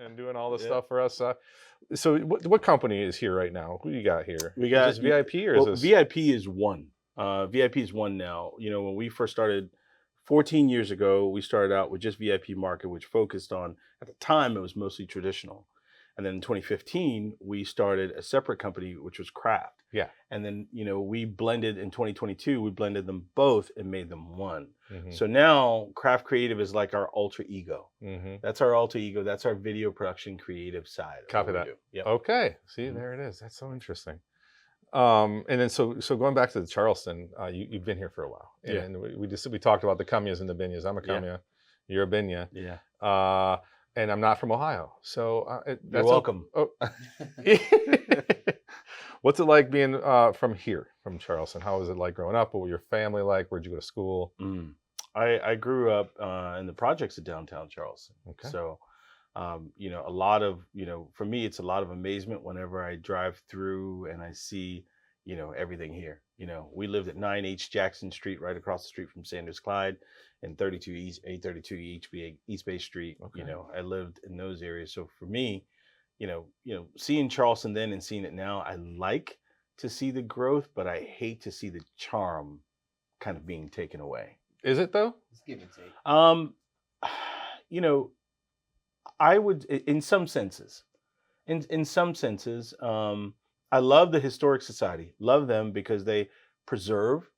and doing all this stuff for us. So what company is here right now? Who you got here? We got is this VIP or is this VIP is one. VIP is one now. When we first started 14 years ago, we started out with just VIP Market, which focused on, at the time, it was mostly traditional. And then in 2015, we started a separate company, which was Craft. Yeah. And then, we blended in 2022, we blended them both and made them one. Mm-hmm. So now Craft Creative is like our alter ego. Mm-hmm. That's our alter ego. That's our video production creative side. Copy that. Yep. Okay. See, there it is. That's so interesting. And then so going back to the Charleston, you've been here for a while. And we talked about the Cumyas and the Binyas. I'm a Cumya. Yeah. You're a Binya. Yeah. And I'm not from Ohio. So you're welcome. What's it like being from here, from Charleston? How was it like growing up? What were your family like? Where'd you go to school? I grew up in the projects of downtown Charleston. Okay. So, a lot of, for me, it's a lot of amazement whenever I drive through and I see, everything here. We lived at 9H Jackson Street, right across the street from Sanders Clyde, and 32 East, 832 East Bay Street. Okay. I lived in those areas. So for me, seeing Charleston then and seeing it now, I like to see the growth, but I hate to see the charm kind of being taken away. Is it though? It's give and take. I would, in some senses, I love the Historic Society. Love them because they preserve,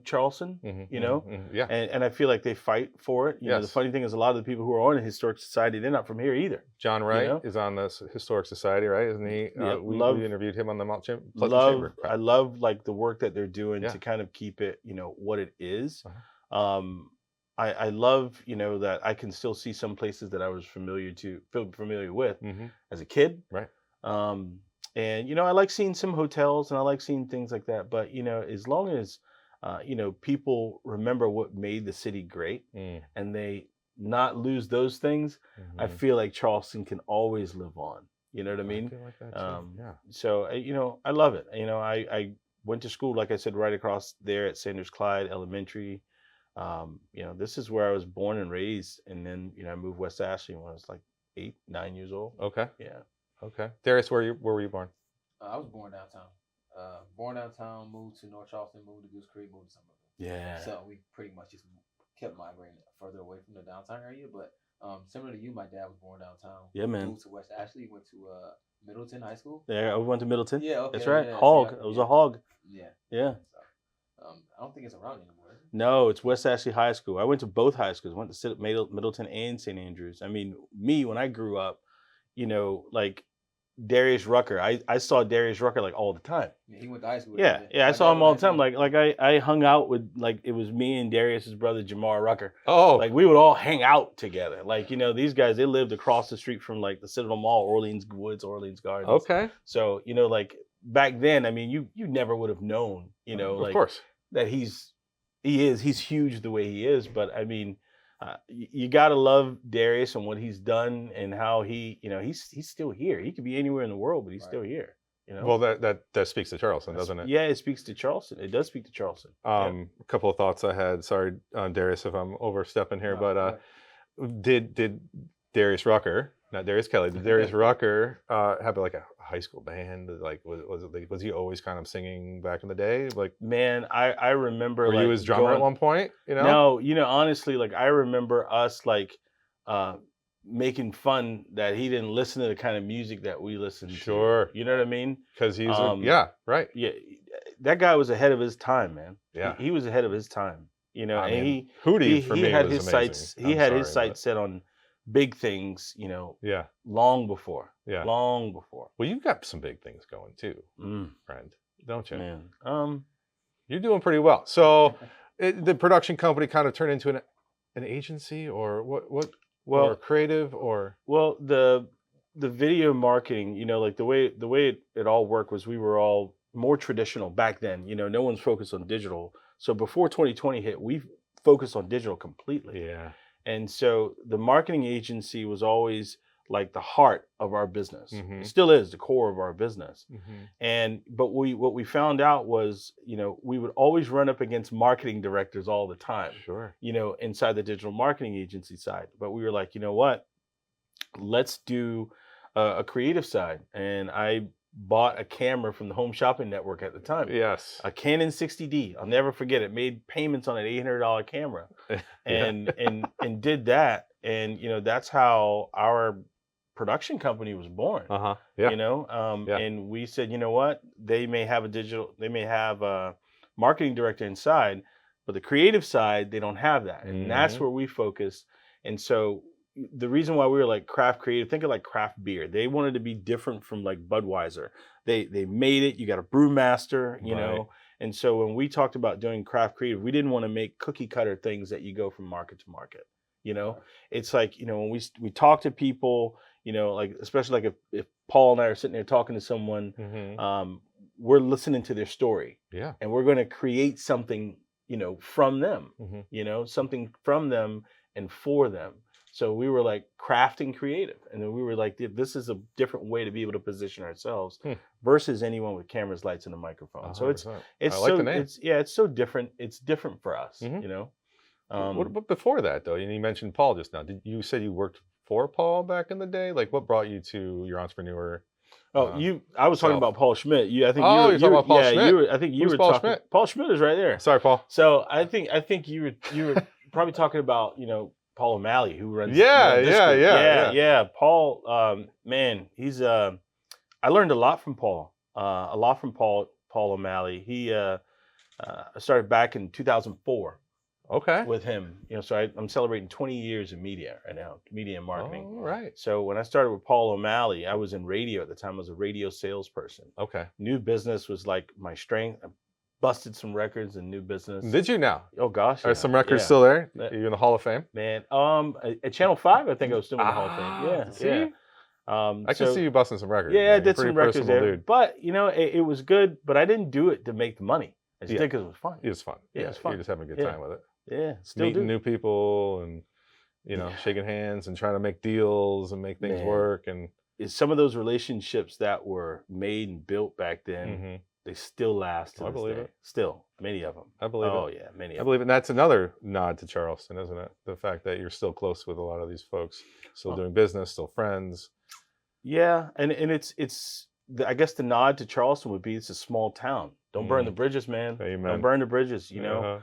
Charleston, Yeah. And I feel like they fight for it. The funny thing is a lot of the people who are on the Historic Society, they're not from here either. John Wright is on the Historic Society, right? Isn't he? We interviewed him on the Pleasant Chamber. I love like the work that they're doing to kind of keep it, what it is. Uh-huh. I love, that I can still see some places that I was familiar with as a kid. Right. And, I like seeing some hotels and I like seeing things like that. But, as long as, people remember what made the city great and they not lose those things, I feel like Charleston can always live on. You know what I mean? I feel like that too. Yeah. So, I love it. I went to school, like I said, right across there at Sanders Clyde Elementary. This is where I was born and raised. And then, I moved West Ashley when I was like 8, 9 years old. Okay. Yeah. Okay. Darius, where were you born? I was born downtown. Moved to North Charleston, moved to Goose Creek, moved to Somerville. Yeah. So we pretty much just kept migrating further away from the downtown area. But similar to you, my dad was born downtown. Yeah, man. Moved to West Ashley, went to Middleton High School. Yeah, I went to Middleton. Yeah, okay. That's right. Yeah, Hog. It was a Hog. Yeah. Yeah. So, I don't think it's around anymore. No, it's West Ashley High School. I went to both high schools. I went to Middleton and St. Andrews. I mean, when I grew up, like Darius Rucker, I saw Darius Rucker like all the time. Yeah, he went to high school. Yeah, I saw him all the time. Like I hung out with, like, it was me and Darius's brother Jamar Rucker. Oh, like we would all hang out together. Like, these guys, they lived across the street from like the Citadel Mall, Orleans Woods, Orleans Gardens. Okay. So like back then, I mean, you never would have known, of course, that he's huge the way he is. But I mean, you gotta love Darius and what he's done and how he's still here. He could be anywhere in the world, but he's still here. Well, that speaks to Charleston, doesn't it? Yeah, it speaks to Charleston. It does speak to Charleston. A couple of thoughts I had. Sorry, Darius, if I'm overstepping here, but did Darius Rucker, not Darius Kelly, did Darius Rucker have like a high school band? Like, was he always kind of singing back in the day? Like, man, I remember. Were you his drummer at one point? No, honestly, like I remember us like making fun that he didn't listen to the kind of music that we listened to. Sure. You know what I mean? Because he's right. Yeah, that guy was ahead of his time, man. Yeah, he was ahead of his time. I mean, Hootie for me had was his amazing. sights. He had his sights set on big things, long before. Yeah. Long before. Well, you've got some big things going too, friend, don't you? Man. You're doing pretty well. So the production company kind of turned into an agency, or what? Well, or creative, or? Well, the video marketing, like the way it all worked was we were all more traditional back then. No one's focused on digital. So before 2020 hit, we focused on digital completely. Yeah. And so the marketing agency was always like the heart of our business. Mm-hmm. It still is the core of our business. Mm-hmm. But what we found out was, we would always run up against marketing directors all the time. Sure. Inside the digital marketing agency side. But we were like, you know what? let's do a creative side. And I bought a camera from the Home Shopping Network at the time. Yes. A Canon 60D. I'll never forget it. Made payments on an $800 camera, and did that. And that's how our production company was born. Yeah. And we said, you know what? They may have a marketing director inside, but the creative side, they don't have that. And that's where we focus. And so the reason why we were like craft creative, think of like craft beer. They wanted to be different from like Budweiser. They made it. You got a brewmaster, you know. And so when we talked about doing craft creative, we didn't want to make cookie cutter things that you go from market to market. It's like, when we talk to people, like especially like if Paul and I are sitting there talking to someone, we're listening to their story. Yeah. And we're going to create something, from them, something from them and for them. So we were like crafting creative. And then we were like, this is a different way to be able to position ourselves versus anyone with cameras, lights, and a microphone. 100%. So it's I like the name. It's so different. It's different for us, What before that though? You mentioned Paul just now. You said you worked for Paul back in the day? Like what brought you to your entrepreneur? I was talking about Paul Schmidt. You're talking about Paul Schmidt. I think you Who's were Paul talking. Schmidt? Paul Schmidt is right there. Sorry, Paul. So I think you were probably talking about Paul O'Malley, who runs. Yeah. Paul, man, he's. I learned a lot from Paul. Paul O'Malley. He started back in 2004. Okay. With him, so I'm celebrating 20 years of media right now, media and marketing. All right. So when I started with Paul O'Malley, I was in radio at the time. I was a radio salesperson. Okay. New business was like my strength. I busted some records in new business. Did you now? Oh gosh. Are some records still there? Are you in the Hall of Fame? Man, at Channel 5, I think I was still in the Hall of Fame. Yeah. See? Yeah. I can see you busting some records. Yeah, man. I did some records there. Dude. But it was good. But I didn't do it to make the money. I just did because it was fun. It was fun. Yeah, it was fun. You're just having a good time with it. Yeah, still meeting new people and shaking hands and trying to make deals and make things work. And some of those relationships that were made and built back then, they still last to this day. Still, many of them. I believe it. Oh yeah, many of them. I believe it. And that's another nod to Charleston, isn't it? The fact that you're still close with a lot of these folks, still doing business, still friends. Yeah, and it's I guess the nod to Charleston would be it's a small town. Don't burn the bridges, man. Amen. Don't burn the bridges. You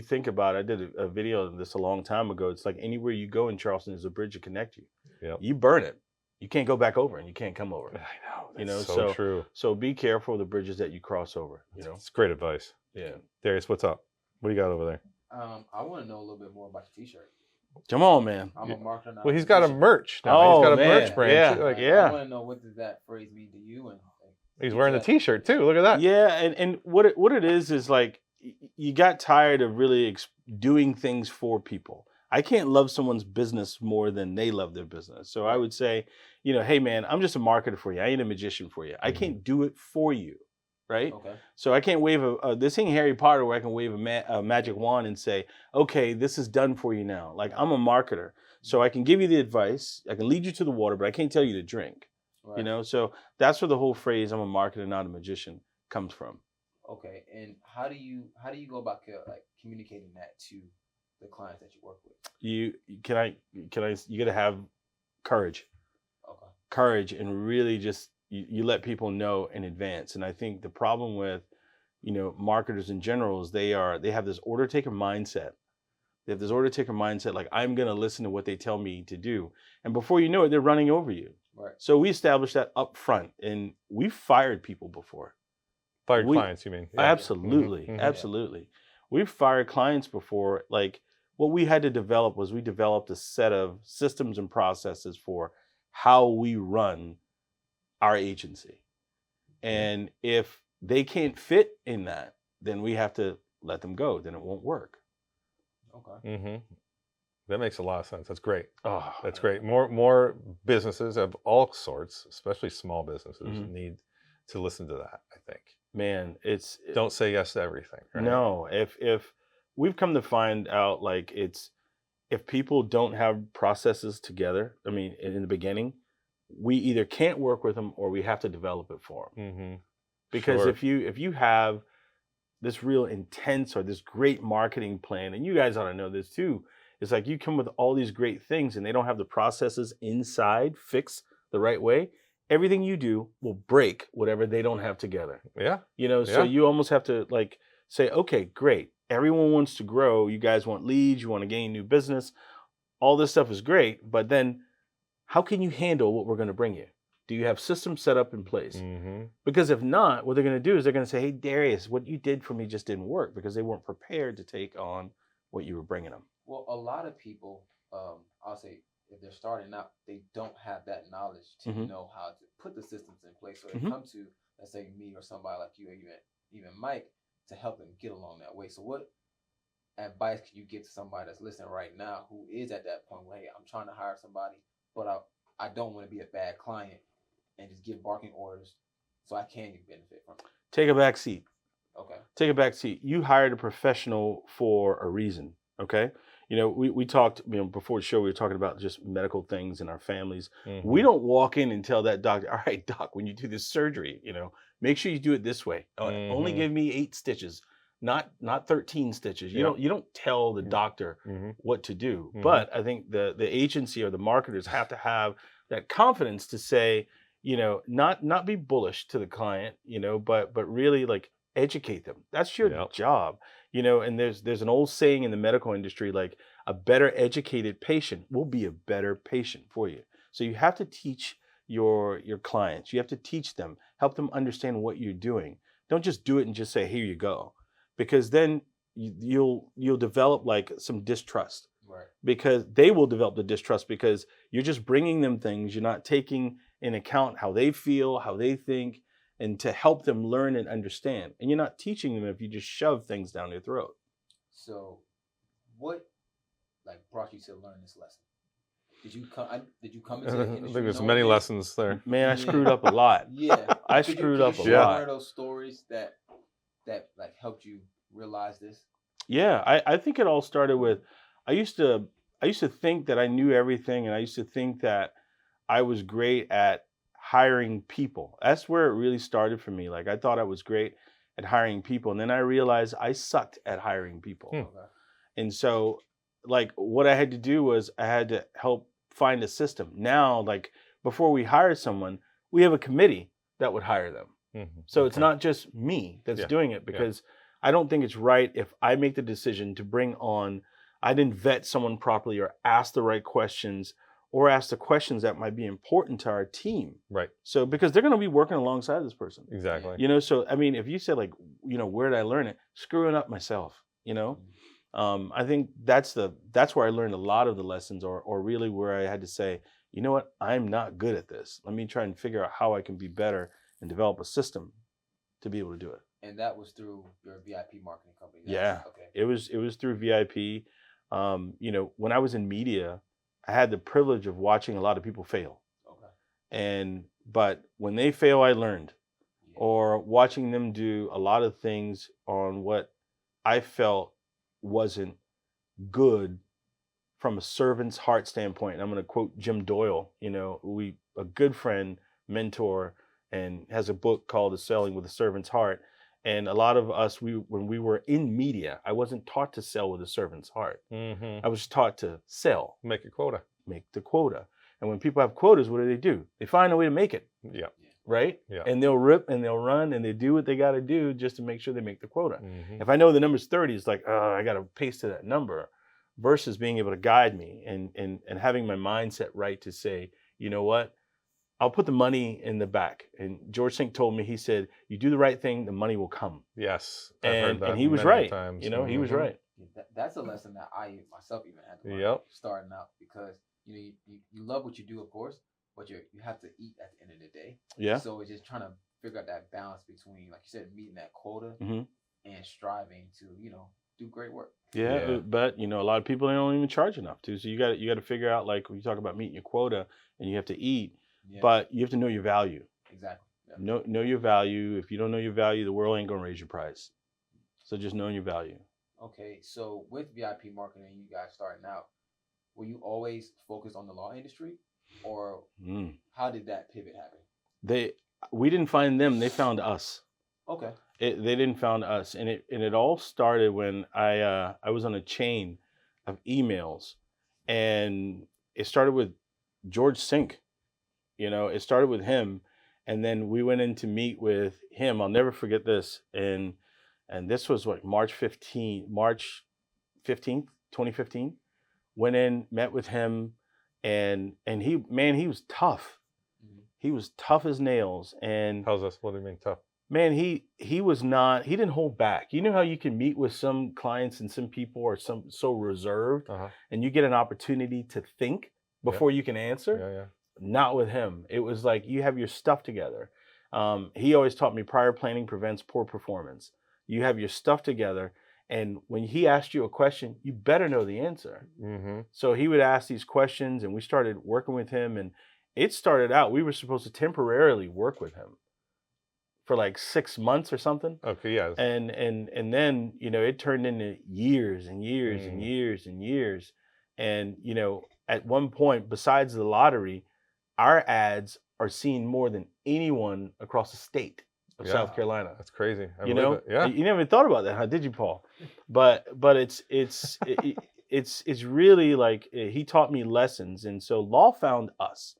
think about it. I did a video of this a long time ago. It's like anywhere you go in Charleston, there's a bridge to connect you. Yep. You burn it, you can't go back over, and you can't come over. I know. That's so true. So be careful of the bridges that you cross over. It's great advice. Yeah. Darius, what's up? What do you got over there? I want to know a little bit more about your T-shirt. Come on, man. I'm a marketer now. Well, he's got a merch now. He's got a merch brand. I want to know, what does that phrase mean to you? And he's wearing the T-shirt too. Look at that. Yeah, and what it is like you got tired of really doing things for people. I can't love someone's business more than they love their business. So I would say, hey man, I'm just a marketer for you. I ain't a magician for you. I can't do it for you, right? Okay. So I can't wave this ain't Harry Potter where I can wave a magic wand and say, okay, this is done for you now. Like I'm a marketer, so I can give you the advice. I can lead you to the water, but I can't tell you to drink. Right. So that's where the whole phrase "I'm a marketer, not a magician" comes from. Okay, and how do you go about communicating that to the clients that you work with? You gotta have courage. Okay. Courage, and really just you let people know in advance. And I think the problem with marketers in general is they have this order taker mindset. They have this order taker mindset, like I'm gonna listen to what they tell me to do, and before you know it, they're running over you. Right. So we established that up front, and we've fired people before. Fired clients, you mean? Yeah. Absolutely. Mm-hmm. Absolutely. Yeah. We've fired clients before. Like what we had to develop was we developed a set of systems and processes for how we run our agency. And if they can't fit in that, then we have to let them go. Then it won't work. Okay. Mm-hmm. That makes a lot of sense. That's great. Oh, that's great. More businesses of all sorts, especially small businesses, need to listen to that, I think. Man, don't say yes to everything. Right? No, if we've come to find out, like if people don't have processes together, I mean, in the beginning, we either can't work with them or we have to develop it for them. Mm-hmm. Because if you have this real intense or this great marketing plan, and you guys ought to know this too, It's like you come with all these great things and they don't have the processes inside fixed the right way. Everything you do will break whatever they don't have together. Yeah. So Yeah. you almost have to like say, okay, great. Everyone wants to grow. You guys want leads. You want to gain new business. All this stuff is great. But then how can you handle what we're going to bring you? Do you have systems set up in place? Mm-hmm. Because if not, what they're going to do is they're going to say, hey, Darius, what you did for me just didn't work because they weren't prepared to take on what you were bringing them. Well, a lot of people, I'll say, if they're starting out, they don't have that knowledge to know how to put the systems in place. So they come to, let's say, me or somebody like you, or even Mike, to help them get along that way. So what advice can you give to somebody that's listening right now who is at that point where, hey, I'm trying to hire somebody, but I don't want to be a bad client and just give barking orders so I can benefit from it? Take a back seat. Okay. Take a back seat. You hired a professional for a reason. Okay. We talked, before the show, we were talking about just medical things in our families. Mm-hmm. We don't walk in and tell that doctor, all right, doc, when you do this surgery, make sure you do it this way. Only give me 8 stitches, not 13 stitches. You don't tell the doctor what to do. But I think the agency or the marketers have to have that confidence to say, not be bullish to the client, but really like educate them. That's your job, and there's an old saying in the medical industry, like a better educated patient will be a better patient for you. So you have to teach your clients. You have to teach them, help them understand what you're doing. Don't just do it and just say, here you go, because then you'll develop like some distrust. Right. Because they will develop the distrust because you're just bringing them things. You're not taking in account how they feel, how they think, and to help them learn and understand. And you're not teaching them if you just shove things down their throat. So what brought you to learn this lesson? Did you come into the industry? I think there's many lessons there. Man, I screwed up a lot. Yeah. I screwed up a share lot. One of those stories that helped you realize this? Yeah, I think it all started with, I used to think that I knew everything, and I used to think that I was great at hiring people. That's where it really started for me. Like I thought I was great at hiring people, and then I realized I sucked at hiring people. Okay. And so like what I had to do was I had to help find a system. Now, like before we hire someone, we have a committee that would hire them. Mm-hmm. So it's not just me that's doing it, because I don't think it's right if I make the decision to bring on, I didn't vet someone properly or ask the right questions or ask the questions that might be important to our team. Right. So because they're going to be working alongside this person. Exactly. So I mean, if you said like, where did I learn it? Screwing up myself, I think that's where I learned a lot of the lessons, or really where I had to say, you know what, I'm not good at this. Let me try and figure out how I can be better and develop a system to be able to do it. And that was through your VIP marketing company? Okay. It was through VIP. When I was in media, I had the privilege of watching a lot of people fail. Okay. But when they fail, I learned. Or watching them do a lot of things on what I felt wasn't good from a servant's heart standpoint. And I'm going to quote Jim Doyle, a good friend, mentor, and has a book called The Selling with a Servant's Heart. And a lot of us, when we were in media, I wasn't taught to sell with a servant's heart. Mm-hmm. I was taught to sell. Make a quota. Make the quota. And when people have quotas, what do? They find a way to make it. Yeah. Right? Yeah. And they'll rip and they'll run and they do what they got to do just to make sure they make the quota. Mm-hmm. If I know the number's 30, it's like, oh, I got to pace to that number, versus being able to guide me and having my mindset right to say, you know what? I'll put the money in the back. And George Sink told me, he said, you do the right thing, the money will come. Yes. I've heard that and he was many right. times. He was right. That's a lesson that I myself even had to learn starting out, because you love what you do, of course, but you have to eat at the end of the day. Yeah. So it's just trying to figure out that balance between, like you said, meeting that quota and striving to, do great work. Yeah. But a lot of people, they don't even charge enough to. So you got to figure out, like when you talk about meeting your quota and you have to eat, but you have to know your value. Exactly. Yeah. Know your value. If you don't know your value, the world ain't gonna raise your price. So just knowing your value. Okay, so with VIP marketing, you guys starting out, were you always focused on the law industry, or how did that pivot happen? We didn't find them; they found us. Okay. They didn't found us, and it all started when I was on a chain. of emails, and it started with George Sink. It started with him, and then we went in to meet with him. I'll never forget this. And this was what, March 15th, 2015. Went in, met with him, and he was tough. He was tough as nails. And how's this? What do you mean tough? Man, he didn't hold back. You know how you can meet with some clients and some people are so reserved, and you get an opportunity to think before you can answer? Yeah. Not with him. It was like, you have your stuff together. He always taught me prior planning prevents poor performance. You have your stuff together, and when he asked you a question, you better know the answer. Mm-hmm. So he would ask these questions, and we started working with him, and it started out, we were supposed to temporarily work with him for like 6 months or something. Okay, yeah. And then, it turned into years and years and years and years. And, at one point, besides the lottery, our ads are seen more than anyone across the state of South Carolina. That's crazy. You never even thought about that, huh? Did you, Paul? But it's really like, he taught me lessons. And so Law found us.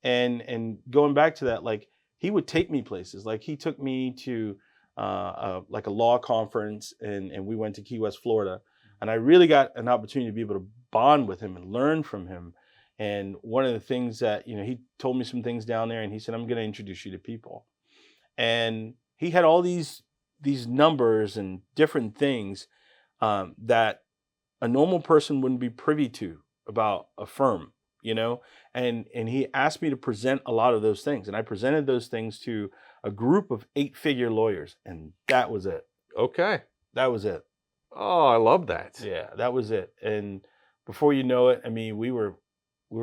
And going back to that, like, he would take me places. Like, he took me to like a law conference, and we went to Key West, Florida. And I really got an opportunity to be able to bond with him and learn from him. And one of the things that, he told me some things down there, and he said, I'm going to introduce you to people. And he had all these numbers and different things that a normal person wouldn't be privy to about a firm, and he asked me to present a lot of those things. And I presented those things to a group of 8-figure lawyers, and that was it. Okay. That was it. Oh, I love that. Yeah, that was it. And before you know it, I mean, we were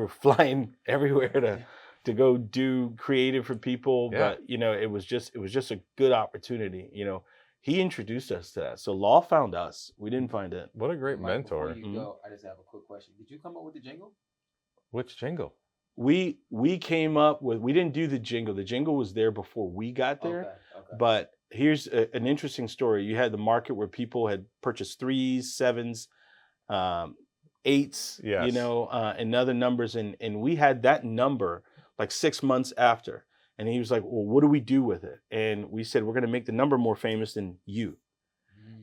flying everywhere to go do creative for people. Yeah. But, it was just a good opportunity. He introduced us to that. So Law found us. We didn't find it. What a great Mike, mentor. Before you go, I just have a quick question. Did you come up with the jingle? Which jingle? We came up with, we didn't do the jingle. The jingle was there before we got there. Okay. But here's an interesting story. You had the market where people had purchased 3s, 7s, 8s, Yes. and other numbers. And we had that number like 6 months after. And he was like, well, what do we do with it? And we said, we're going to make the number more famous than you.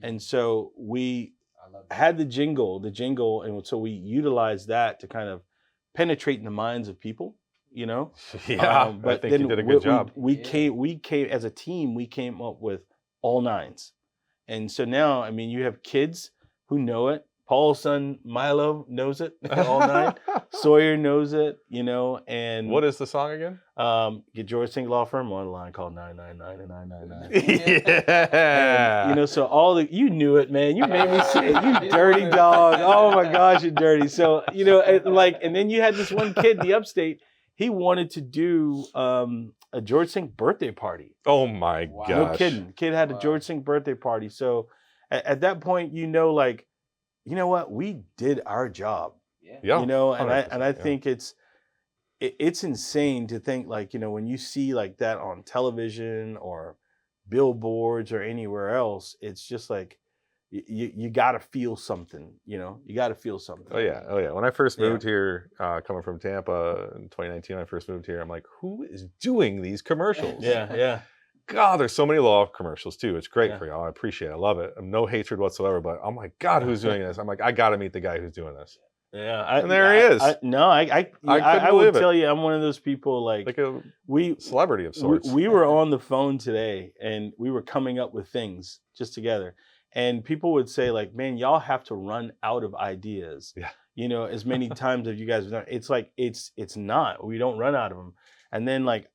And so we had the jingle, and so we utilized that to kind of penetrate in the minds of people, Yeah, but I think then you did a good job. We came as a team. We came up with all 9s, and so now, I mean, you have kids who know it. Paul's son Milo knows it, all 9. Sawyer knows it, and What is the song again? Get George Sink Law Firm on a line called 999 and 999. Yeah. And, so you knew it, man. You made me say it. You dirty dog. Oh my gosh, you're dirty. So, and then you had this one kid in the upstate. He wanted to do a George Sink birthday party. Oh my gosh. No kidding. Kid had a George Sink birthday party. So at that point, like, you know what? We did our job. Yeah. And I think it's insane to think, like, when you see like that on television or billboards or anywhere else, it's just like you got to feel something, you got to feel something. Oh yeah. When I first moved here, coming from Tampa in 2019, I first moved here. I'm like, who is doing these commercials? Yeah. God, there's so many law commercials too. It's great for y'all. I appreciate it. I love it. No hatred whatsoever, but I'm like, God, who's doing this? I'm like, I got to meet the guy who's doing this. Yeah. And there he is. I would tell you, I'm one of those people like a celebrity of sorts. We were on the phone today, and we were coming up with things just together. And people would say, like, man, y'all have to run out of ideas. Yeah. As many times as you guys have done. It's like, it's not. We don't run out of them. And then like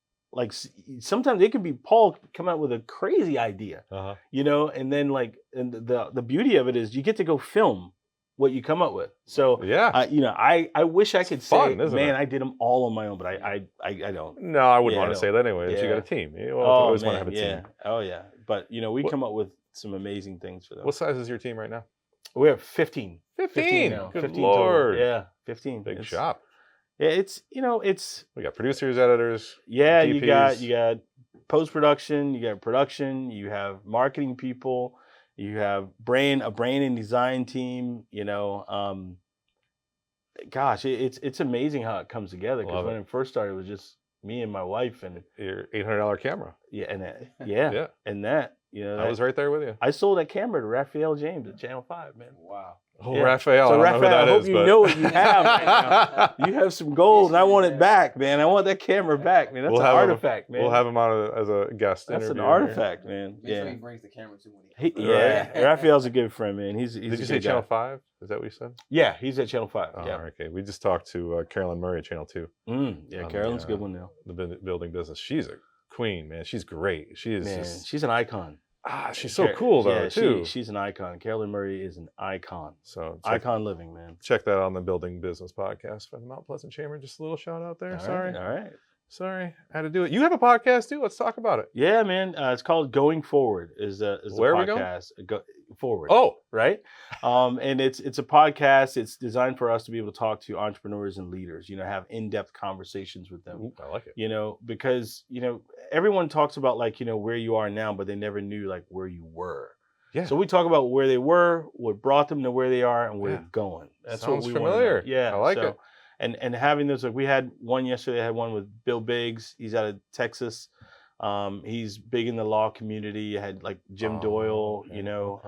sometimes it could be Paul come out with a crazy idea, and then and the beauty of it is you get to go film what you come up with. So yeah, I wish I could fun, say, man, I did them all on my own, but I don't. No, I wouldn't want to say that anyway. You got a team. You always want to have a team. Oh yeah, but we come up with some amazing things for them. What size is your team right now? We have 15. 15 now. Good 15 Lord. Total. Yeah, 15. Big shop. Yeah, it's we got producers, editors. Yeah, DPs. you got post-production, you got production, you have marketing people, you have a brand and design team, gosh, it's amazing how it comes together. Because Love when it. it first started, it was just me and my wife, and Your $800 camera. yeah, and Yeah. and that, you know, I was right there with you. I sold that camera to Raphael James at Channel 5, man. Wow. Oh, Yeah. Raphael. So I don't Raphael, know who that I hope is, you but... know what you have right now. You have some gold, and I want it back, man. I want that camera back, man. That's an artifact, man. We'll have him on as a guest. That's an interview artifact, man. Make sure he brings the camera too when he comes. Yeah, Raphael's a good friend, man. He's Did a you say good Channel guy. 5? Is that what you said? Yeah, he's at Channel 5. Oh, Yeah. okay. We just talked to Carolyn Murray at Channel 2. Yeah, Carolyn's a good one now. The building business. She's a queen, man. She's great. She is Man, just... she's an icon. she's so cool, though, yeah, too. She's an icon. Carolyn Murray is an icon. So Icon living, man. check that out on the Building Business Podcast for the Mount Pleasant Chamber. Just a little shout out there. Sorry. All right. Sorry. I had to do it. You have a podcast, too. Let's talk about it. Yeah, man. It's called Going Forward. Is the Where are we going? podcast. Go forward. Oh, Right. And it's a podcast. It's designed for us to be able to talk to entrepreneurs and leaders, you know, have in-depth conversations with them. I like it. You know, because, you know, everyone talks about like, you know, where you are now, but they never knew like where you were. Yeah. So we talk about where they were, what brought them to where they are, and where Yeah. they're going. That's Sounds what we familiar. want to know. Yeah. I like it. And having those, like we had one yesterday, I had one with Bill Biggs. He's out of Texas. He's big in the law community. I had like Jim Doyle, okay, you know,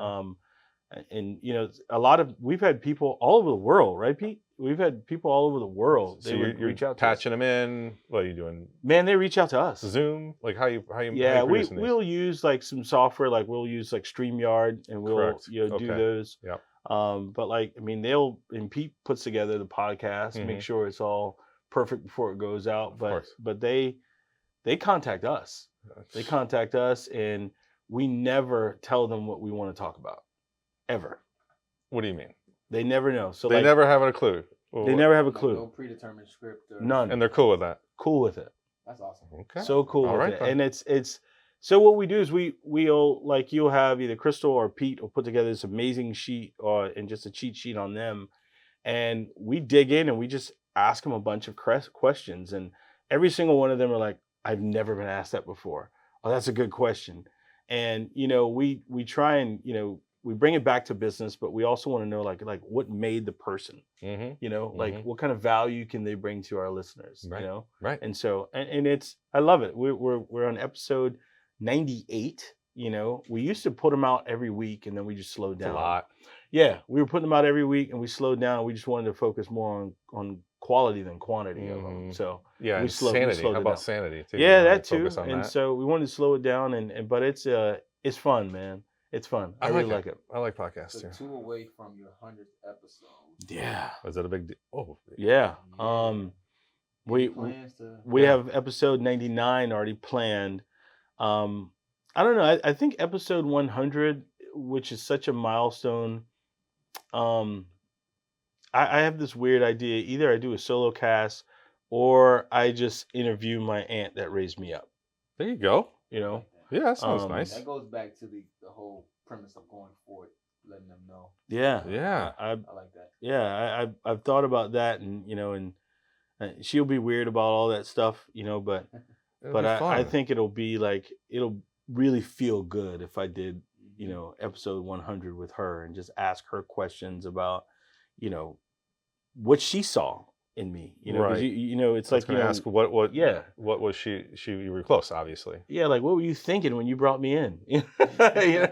okay. and you know, we've had people all over the world, right, Pete? We've had people all over the world. So They you're would reach out to patching them in. What are you doing? Man, they reach out to us. Zoom? Like how you Yeah, producing these? we'll use like some software, like we'll use like StreamYard, and we'll Correct. you know do Okay. those. Yep. But like I mean, Pete puts together the podcast, make Mhm. sure it's all perfect before it goes out. Of But course. they contact us. They contact us, and we never tell them what we want to talk about, ever. What do you mean? They never know. So They like, never have a clue. they never have a Like, clue. no predetermined script. Or... None. And they're cool with that. Cool with it. That's awesome. Okay. So cool All with right, it. then. And it's so what we do is we'll like you'll have either Crystal or Pete will put together this amazing sheet and just a cheat sheet on them, and we dig in and we just ask them a bunch of questions, and every single one of them are like, I've never been asked that before. Oh, that's a good question. And you know, we try and you know we bring it back to business, but we also want to know like what made the person. Mm-hmm. You know, like Mhm. what kind of value can they bring to our listeners? Right. You know. Right. And so, and it's, I love it. We're on episode 98. You know, we used to put them out every week, and then we just slowed It's a down. lot. Yeah, we were putting them out every week, and we slowed down. We just wanted to focus more on quality than quantity of them. Mhm. So Yeah. we And slowed sanity. it How about down. sanity too? Yeah, You that wanna too. focus on And that? so we wanted to slow it down, but it's fun, man. It's fun. I really like it. I like podcasts So too. 2 away from your 100th episode. Yeah. Was that a big deal? Oh. Yeah. Yeah. We Plans to... We Yeah. have episode 99 already planned. I don't know. I think episode 100, which is such a milestone. I have this weird idea. Either I do a solo cast or I just interview my aunt that raised me up. There you go. You know? Yeah, that sounds Um, nice. That goes back to the whole premise of going forward, letting them know. Yeah. Yeah. I like that. Yeah. I've thought about that, and you know, and she'll be weird about all that stuff, you know, but It'll but be I fun. think it'll be like it'll really feel good if I did, you know, episode 100 with her and just ask her questions about, you know, what she saw in me. You know, 'cause Right. you know, it's I was like you gonna know, ask what yeah. what was she you were close, obviously. Yeah, like what were you thinking when you brought me in? You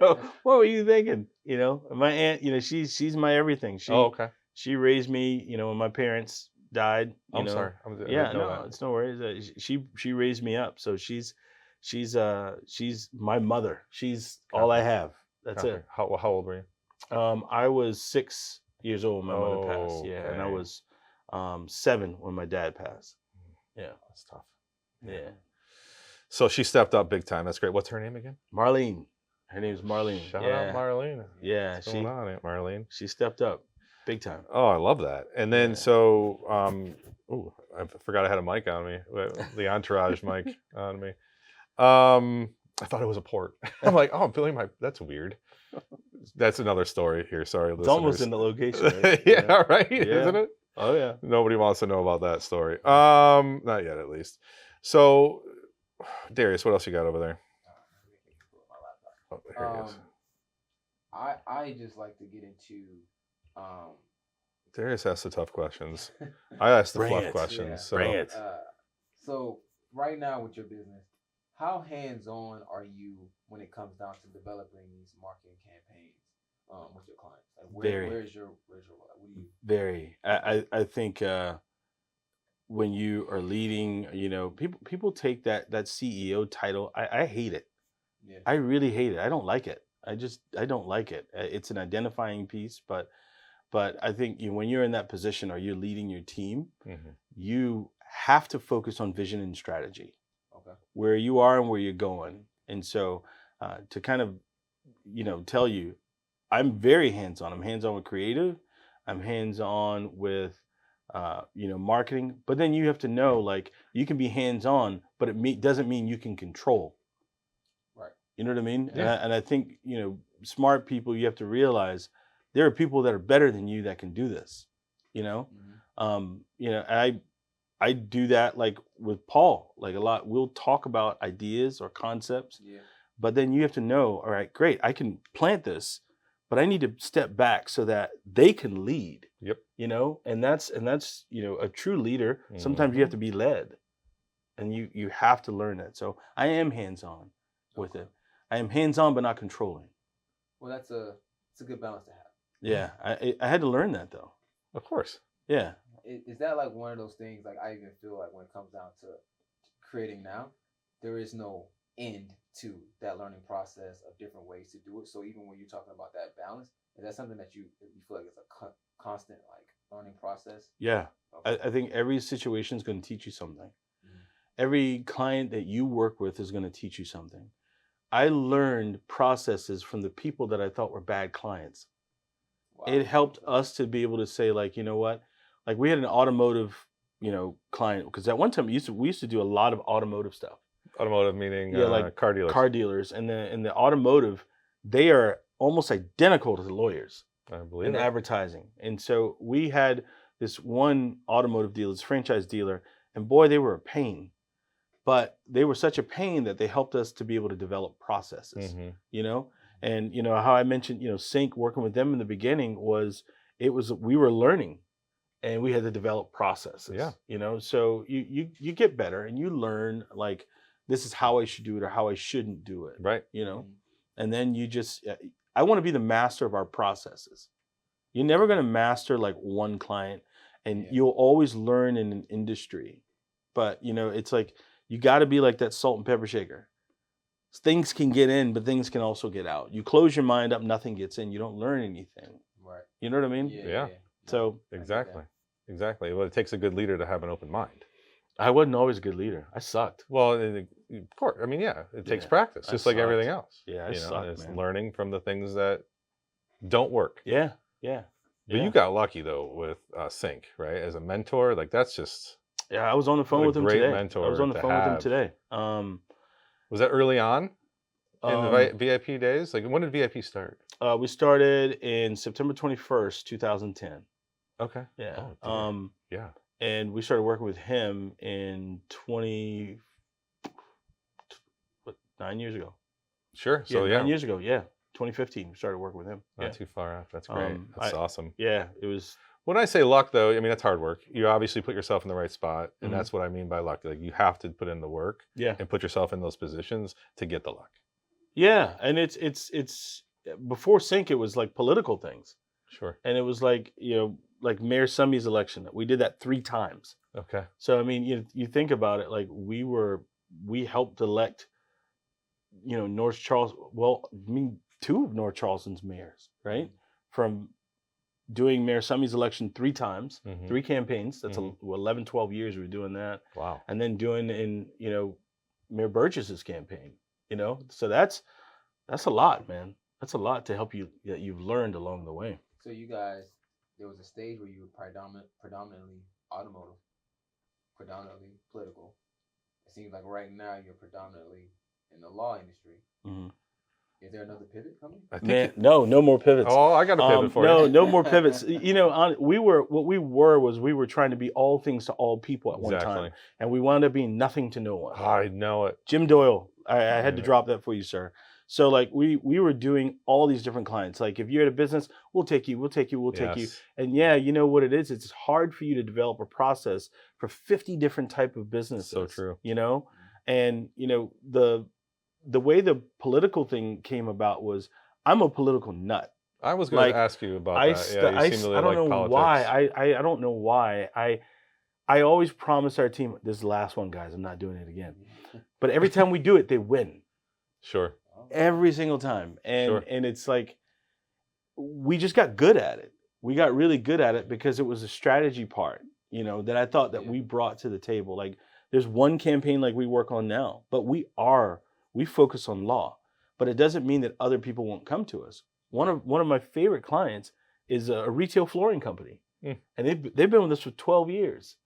know, what were you thinking? You know, my aunt, you know, she's my everything. Okay. She raised me, you know, when my parents died. You I'm know. sorry. I Yeah, didn't know no, that. it's no worries. She raised me up, so she's my mother. She's all I have. That's Okay. it. How old were you? I was 6 years old when my mother passed. Yeah, and I Okay. was 7 when my dad passed. Yeah, That's tough. yeah. So she stepped up big time. That's great. What's her name again? Marlene. Her name's Marlene. Shout yeah. out Marlene. Yeah, What's going on, Aunt Marlene? she stepped up big time. Oh, I love that. And then Yeah. so, I forgot I had a mic on me, the entourage mic on me. I thought it was a port. I'm like, oh, I'm feeling that's weird. That's another story here. Sorry, It's almost in the location. Right? yeah, right. Yeah. Isn't it? Oh yeah. Nobody wants to know about that story. Not yet, at least. So, Darius, what else you got over there? Oh, here he is. I just like to get into Darius asks the tough questions. I ask the Bring fluff it. questions. Yeah. So Bring it. So right now with your business, how hands-on are you when it comes down to developing these marketing campaigns with your clients? Like where's your what do you? Very. I think when you are leading, people take that CEO title. I hate it. Yeah. I really hate it. I don't like it. I don't like it. It's an identifying piece, but I think when you're in that position or you're leading your team, you have to focus on vision and strategy. Okay. Where you are and where you're going. And so to kind of, tell you, I'm very hands-on. I'm hands-on with creative. I'm hands-on with, marketing. But then you have to know, like, you can be hands-on, but it doesn't mean you can control. Right. You know what I mean? Yeah. And I think, smart people, you have to realize there are people that are better than you that can do this. I do that like with Paul, like a lot. We'll talk about ideas or concepts, but then you have to know, all right, great, I can plant this, but I need to step back so that they can lead. Yep. And that's a true leader. Sometimes you have to be led, and you have to learn that. So I am hands-on with it. I am hands-on, but not controlling. Well, it's a good balance to have. Yeah, I had to learn that though. of course. Yeah. Is that like one of those things? Like I even feel like when it comes down to creating now, there is no end to that learning process of different ways to do it. So even when you're talking about that balance, is that something that you feel like it's a constant like learning process? Yeah. Okay. I think every situation is going to teach you something. Every client that you work with is going to teach you something. I learned processes from the people that I thought were bad clients. Wow. It helped us to be able to say, like, you know what? Like we had an automotive, client, because at one time we used to do a lot of automotive stuff. Automotive meaning like car dealers. Car dealers, and in the automotive, they are almost identical to the lawyers I believe in it. advertising. And so we had this one automotive dealer, this franchise dealer, and boy, they were a pain. But they were such a pain that they helped us to be able to develop processes, And how I mentioned, Sync, working with them in the beginning we were learning, and we had to develop processes. Yeah. So you get better and you learn, like, this is how I should do it or how I shouldn't do it. Right. And then I want to be the master of our processes. You're never going to master like one client, and you'll always learn in an industry. But it's like you got to be like that salt and pepper shaker. Things can get in, but things can also get out. You close your mind up, nothing gets in. You don't learn anything. Right. You know what I mean? Yeah. So Exactly. Well, it takes a good leader to have an open mind. I wasn't always a good leader. I sucked. Well, of course. I mean, it takes practice, just like everything else. Yeah, I sucked, it's man. learning from the things that don't work. Yeah. But you got lucky though with Sync, right? As a mentor, like that's just. Yeah, I was on the phone with him great today. mentor I was on the to phone with him have. today. Was that early on in the VIP days? Like when did VIP start? We started in September 21st, 2010. Okay. Yeah. Oh, yeah. And we started working with him in 9 years ago. Sure. So 9 years ago. Yeah. 2015, we started working with him. Not too far off. That's great. That's awesome. Yeah, it was. When I say luck, though, I mean that's hard work. You obviously put yourself in the right spot, and Mhm. that's what I mean by luck. Like you have to put in the work and put yourself in those positions to get the luck. Yeah, and it's before Sync, it was like political things, Sure. and it was like like Mayor Sumby's election. We did that 3 times. Okay. So I mean, you think about it, like we helped elect, North Charleston. Well, I mean, 2 of North Charleston's mayors, right? From doing Mayor Sumby's election 3 times, 3 campaigns. That's 11, 12 years we were doing that. Wow. And then doing in, Mayor Burgess's campaign, So that's a lot, man. That's a lot to help you that you've learned along the way. So you guys, there was a stage where you were predominantly automotive, predominantly political. It seems like right now you're predominantly in the law industry. Mm-hmm. Is there another pivot coming? No more pivots. Oh, I got a pivot for you. No more pivots. We were trying to be all things to all people at one time, and we wound up being nothing to no one. I know it. Jim Doyle, I had to drop that for you, sir. So like we were doing all these different clients. Like if you're at a business, we'll take you. And yeah, you know what it is? It's hard for you to develop a process for 50 different type of businesses. So true. You know, and you know the way the political thing came about was I'm a political nut. I was going to ask you about that. Yeah, you seem to I don't like know politics. why. I don't know why. I always promise our team, this is the last one, guys. I'm not doing it again. But every time we do it, they win. Sure. Every single time. And Sure. and it's like we just got good at it. We got really good at it because it was a strategy part, you know, that I thought that we brought to the table. Like there's one campaign like we work on now, but we focus on law. But it doesn't mean that other people won't come to us. One of my favorite clients is a retail flooring company. And they've been with us for 12 years.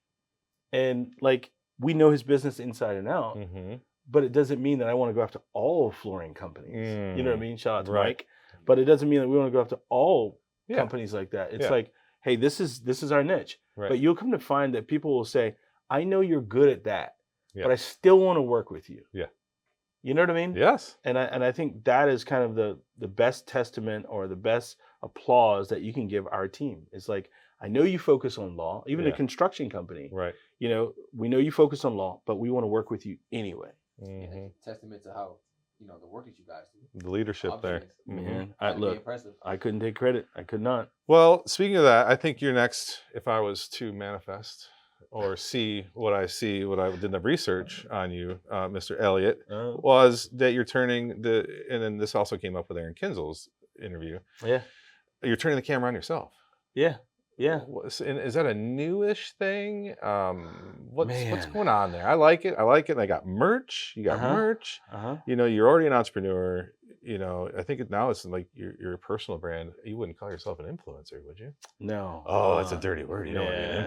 And like we know his business inside and out, but it doesn't mean that I want to go after all flooring companies. You know what I mean? Shout out to Mike. But it doesn't mean that we want to go after all companies like that. It's like, hey, this is our niche. Right. But you'll come to find that people will say, I know you're good at that, but I still want to work with you. Yeah. You know what I mean? Yes. And I think that is kind of the best testament or the best applause that you can give our team. It's like, I know you focus on law, even a construction company. Right. You know, we know you focus on law, but we want to work with you anyway. And it's a testament to how, you know, the work that you guys do. The leadership there. Man, I couldn't take credit. I could not. Well, speaking of that, I think you're next, if I was to manifest or see what I did the research on you, Mr. Elliott, was that you're turning and then this also came up with Aaron Kinzel's interview. Yeah. You're turning the camera on yourself. Yeah. Yeah. And is that a newish thing? What's going on there? I like it. And I got merch. You got merch. You know, you're already an entrepreneur. You know, I think now it's like your personal brand. You wouldn't call yourself an influencer, would you? No. Oh, that's a dirty word. You don't want to be an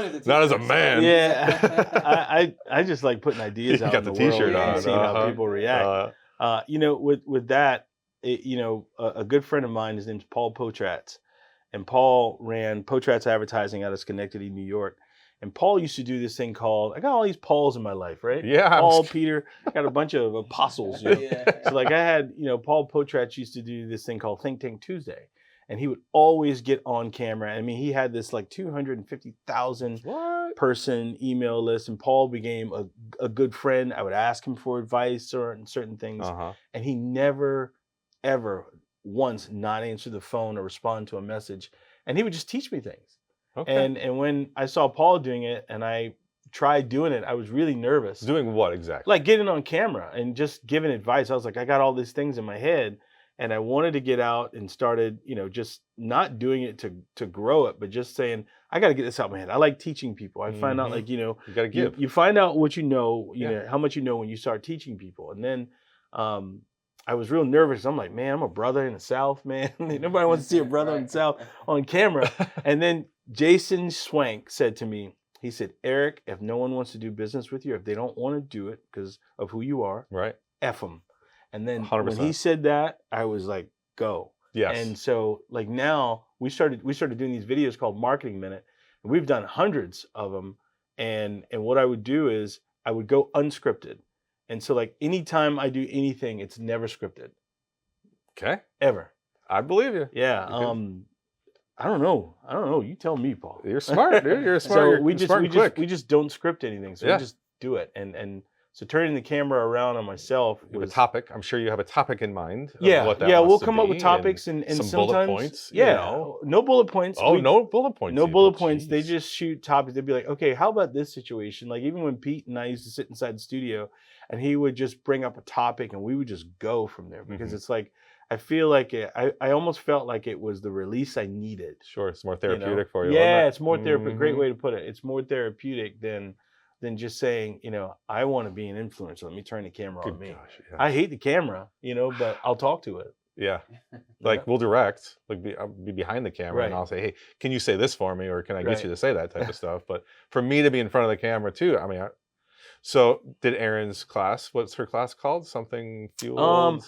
influencer. Not as a man. Yeah. I just like putting ideas out in the t-shirt world on. And seeing how people react. You know, with that, you know, a good friend of mine, his name's Paul Potratz. And Paul ran Potratz Advertising out of Schenectady, New York. And Paul used to do this thing called, I got all these Pauls in my life, right? Yeah. Paul, Peter, I got a bunch of apostles. You know? So like I had, you know, Paul Potratz used to do this thing called Think Tank Tuesday. And he would always get on camera. I mean, he had this like 250,000 person email list. And Paul became a good friend. I would ask him for advice on certain things. And he never, ever once not answer the phone or respond to a message, and he would just teach me things. And when I saw Paul doing it and I tried doing it, I was really nervous. Doing what exactly? Like getting on camera and just giving advice. I was like, I got all these things in my head and I wanted to get out and started, you know, just not doing it to grow it, but just saying, I got to get this out of my head. I like teaching people. I find out like, you know, you got to give. You find out what you know, how much you know when you start teaching people. And then, I was real nervous. I'm like, man, I'm a brother in the South, man. Nobody wants to see a brother in the South on camera. And then Jason Swank said to me, he said, Eric, if no one wants to do business with you, if they don't want to do it because of who you are, F them. And then 100%. When he said that, I was like, go. Yes. And so like now we started doing these videos called Marketing Minute. And we've done hundreds of them. And what I would do is I would go unscripted. And so like anytime I do anything, it's never scripted. Okay. Ever. I believe you. Yeah. I don't know. You tell me, Paul. You're smart, dude. You're smart. So we just don't script anything. So we just do it. And so turning the camera around on myself with a topic. I'm sure you have a topic in mind. We'll come up with topics and some sometimes bullet points. Yeah. You know. No bullet points. Oh, no bullet points. No bullet points. They just shoot topics. They'd be like, okay, how about this situation? Like even when Pete and I used to sit inside the studio and he would just bring up a topic and we would just go from there because it's like, I feel like I almost felt like it was the release I needed. Sure. It's more therapeutic for you. Yeah, it's more therapeutic. Great way to put it. It's more therapeutic than just saying, you know, I want to be an influencer. Let me turn the camera on me. Gosh, yeah. I hate the camera, you know, but I'll talk to it. Yeah. Like we'll direct, like I'll be behind the camera and I'll say, hey, can you say this for me? Or can I get you to say that type of stuff? But for me to be in front of the camera too, I mean, so did Erin's class, what's her class called? Something fueled?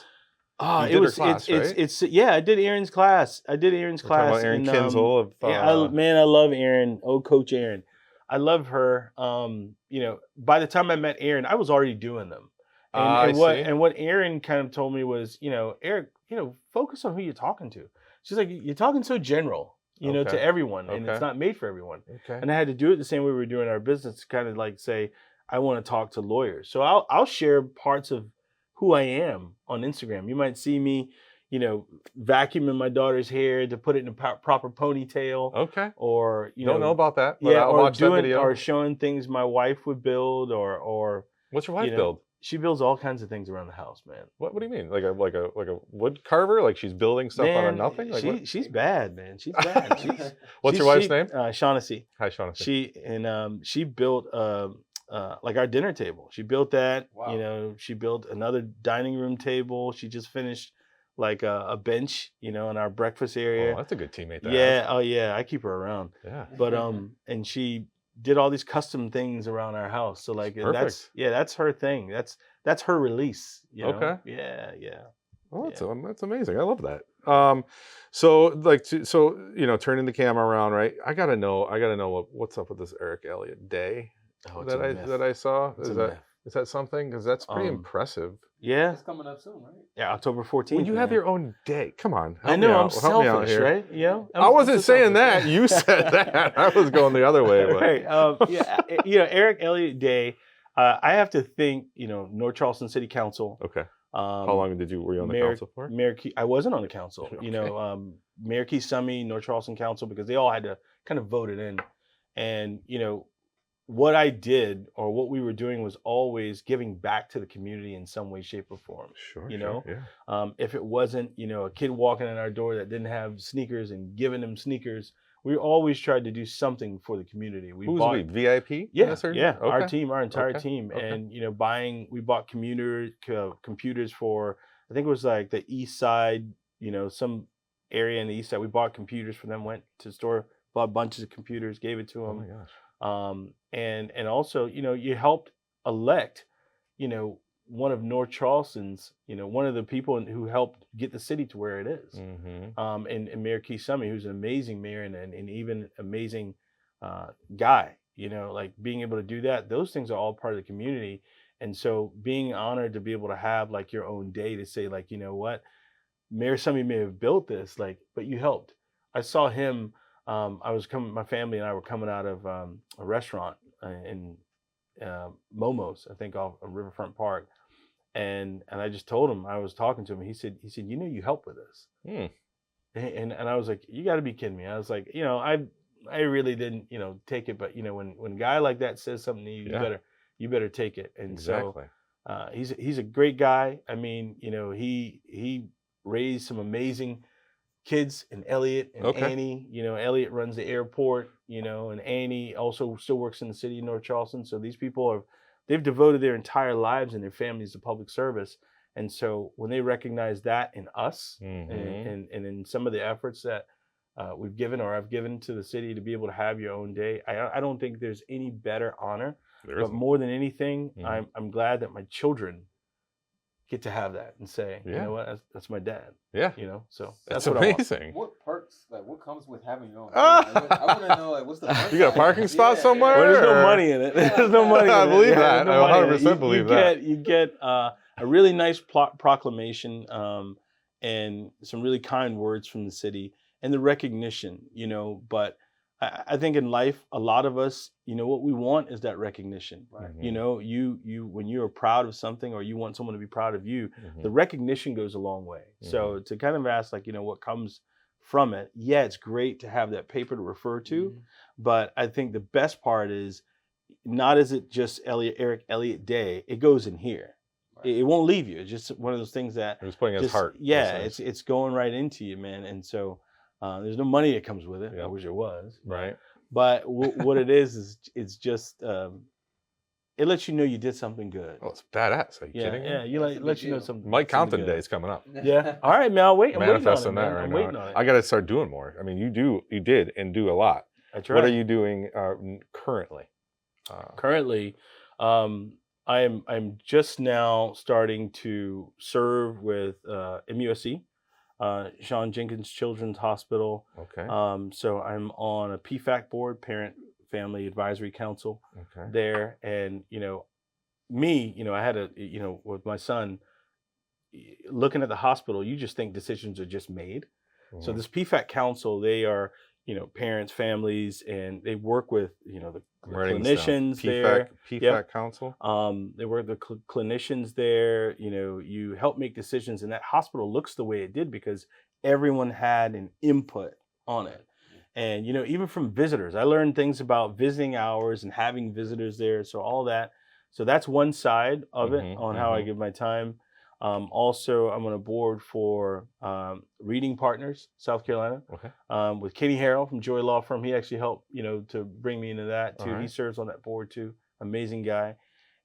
I did Erin's class. We're talking about Erin Kinzel. I love Erin. Oh, Coach Erin. I love her. You know, by the time I met Erin, I was already doing them. And what Erin kind of told me was, Eric, focus on who you're talking to. She's like, you're talking so general, to everyone, and it's not made for everyone. Okay. And I had to do it the same way we were doing our business, to kind of like say, I want to talk to lawyers. So I'll share parts of who I am on Instagram. You might see me, vacuuming my daughter's hair to put it in a proper ponytail. Okay. Or don't know about that. But I'll or watch that video. Or showing things my wife would build, or what's your wife build? She builds all kinds of things around the house, man. What do you mean? Like a wood carver? Like she's building stuff out of nothing? Like she's bad, man. She's bad. What's your wife's name? Shaughnessy. Hi, Shaughnessy. She built like our dinner table. She built that. Wow. She built another dining room table. She just finished like a bench, in our breakfast area. Oh, that's a good teammate. Oh yeah, I keep her around. Yeah. But and she did all these custom things around our house. So like that's her thing. That's her release. Okay. Yeah. Oh, that's amazing. I love that. So turning the camera around, right? I gotta know what's up with this Eric Elliott Day that I saw. Is that something? Because that's pretty impressive. Yeah. It's coming up soon, right? Yeah, October 14th. Well, you have your own day. Come on. I know, I'm selfish, right? I wasn't saying that. You said that. I was going the other way. But. Right. Eric Elliott Day. I have to think, North Charleston City Council. Okay. How long were you on the council for? I wasn't on the council. Okay. Mayor Keith Summey, North Charleston Council, because they all had to kind of vote it in. And, what I did or what we were doing was always giving back to the community in some way, shape, or form. Sure. Yeah. If it wasn't, a kid walking in our door that didn't have sneakers and giving them sneakers, we always tried to do something for the community. Who's we? VIP? Yeah. Okay. Our team, our entire team. Okay. And, we bought computers for, I think it was like the East Side, some area in the East Side. We bought computers for them, went to the store, bought bunches of computers, gave it to them. Oh my gosh. And also, you helped elect, one of North Charleston's, one of the people who helped get the city to where it is. Mm-hmm. And Mayor Keith Summey, who's an amazing mayor and even amazing guy, like being able to do that, those things are all part of the community. And so being honored to be able to have like your own day to say like, what, Mayor Summey may have built this, like, but you helped. I saw him. My family and I were coming out of a restaurant in Momo's, I think off of Riverfront Park. And I just told him, I was talking to him. He said, you helped with this. And I was like, you got to be kidding me. I was like, I really didn't, take it. But, when a guy like that says something to you, you better take it. And exactly. So he's a great guy. I mean, he raised some amazing kids and Elliott and Annie. Elliott runs the airport, and Annie also still works in the city of North Charleston. So these people they've devoted their entire lives and their families to public service. And so when they recognize that in us and in some of the efforts that we've given or I've given to the city to be able to have your own day, I don't think there's any better honor. But more than anything, I'm glad that my children get to have that and say, you know what, that's my dad. Yeah. So that's amazing. What perks, what comes with having your own? I want to know, what's the perks? You got a parking spot somewhere? Well, there's no money in it. There's no money in it. I believe that. I 100% believe that. You get a really nice proclamation and some really kind words from the city and the recognition, but I think in life, a lot of us, what we want is that recognition. Right. You when you're proud of something or you want someone to be proud of you, the recognition goes a long way. So to kind of ask like, what comes from it, it's great to have that paper to refer to, but I think the best part is not is it just Eric Elliott Day, it goes in here. Right. It won't leave you. It's just one of those things that it was putting his heart. Yeah, it's going right into you, man. And so there's no money that comes with it. Yep. I wish there was. Right. But what it is it's just it lets you know you did something good. Oh, it's badass. Are you kidding me? Yeah, lets you know something. Mike Compton Day is coming up. Yeah. All right, man. I'm waiting on it. I'm waiting on it. I got to start doing more. I mean, you did and do a lot. That's right. What are you doing currently? Currently, I'm just now starting to serve with MUSC. Sean Jenkins Children's Hospital. Okay. So I'm on a PFAC board, Parent Family Advisory Council there. And, me, I had with my son, looking at the hospital, you just think decisions are just made. So this PFAC council, they are, parents, families, and they work with, the clinicians there. PFAC council. They work with the clinicians there. You help make decisions, and that hospital looks the way it did because everyone had an input on it. And, even from visitors, I learned things about visiting hours and having visitors there. So all that. So that's one side of it on how I give my time. Also, I'm on a board for Reading Partners, South Carolina, with Kenny Harrell from Joy Law Firm. He actually helped, to bring me into that too. He serves on that board too. Amazing guy.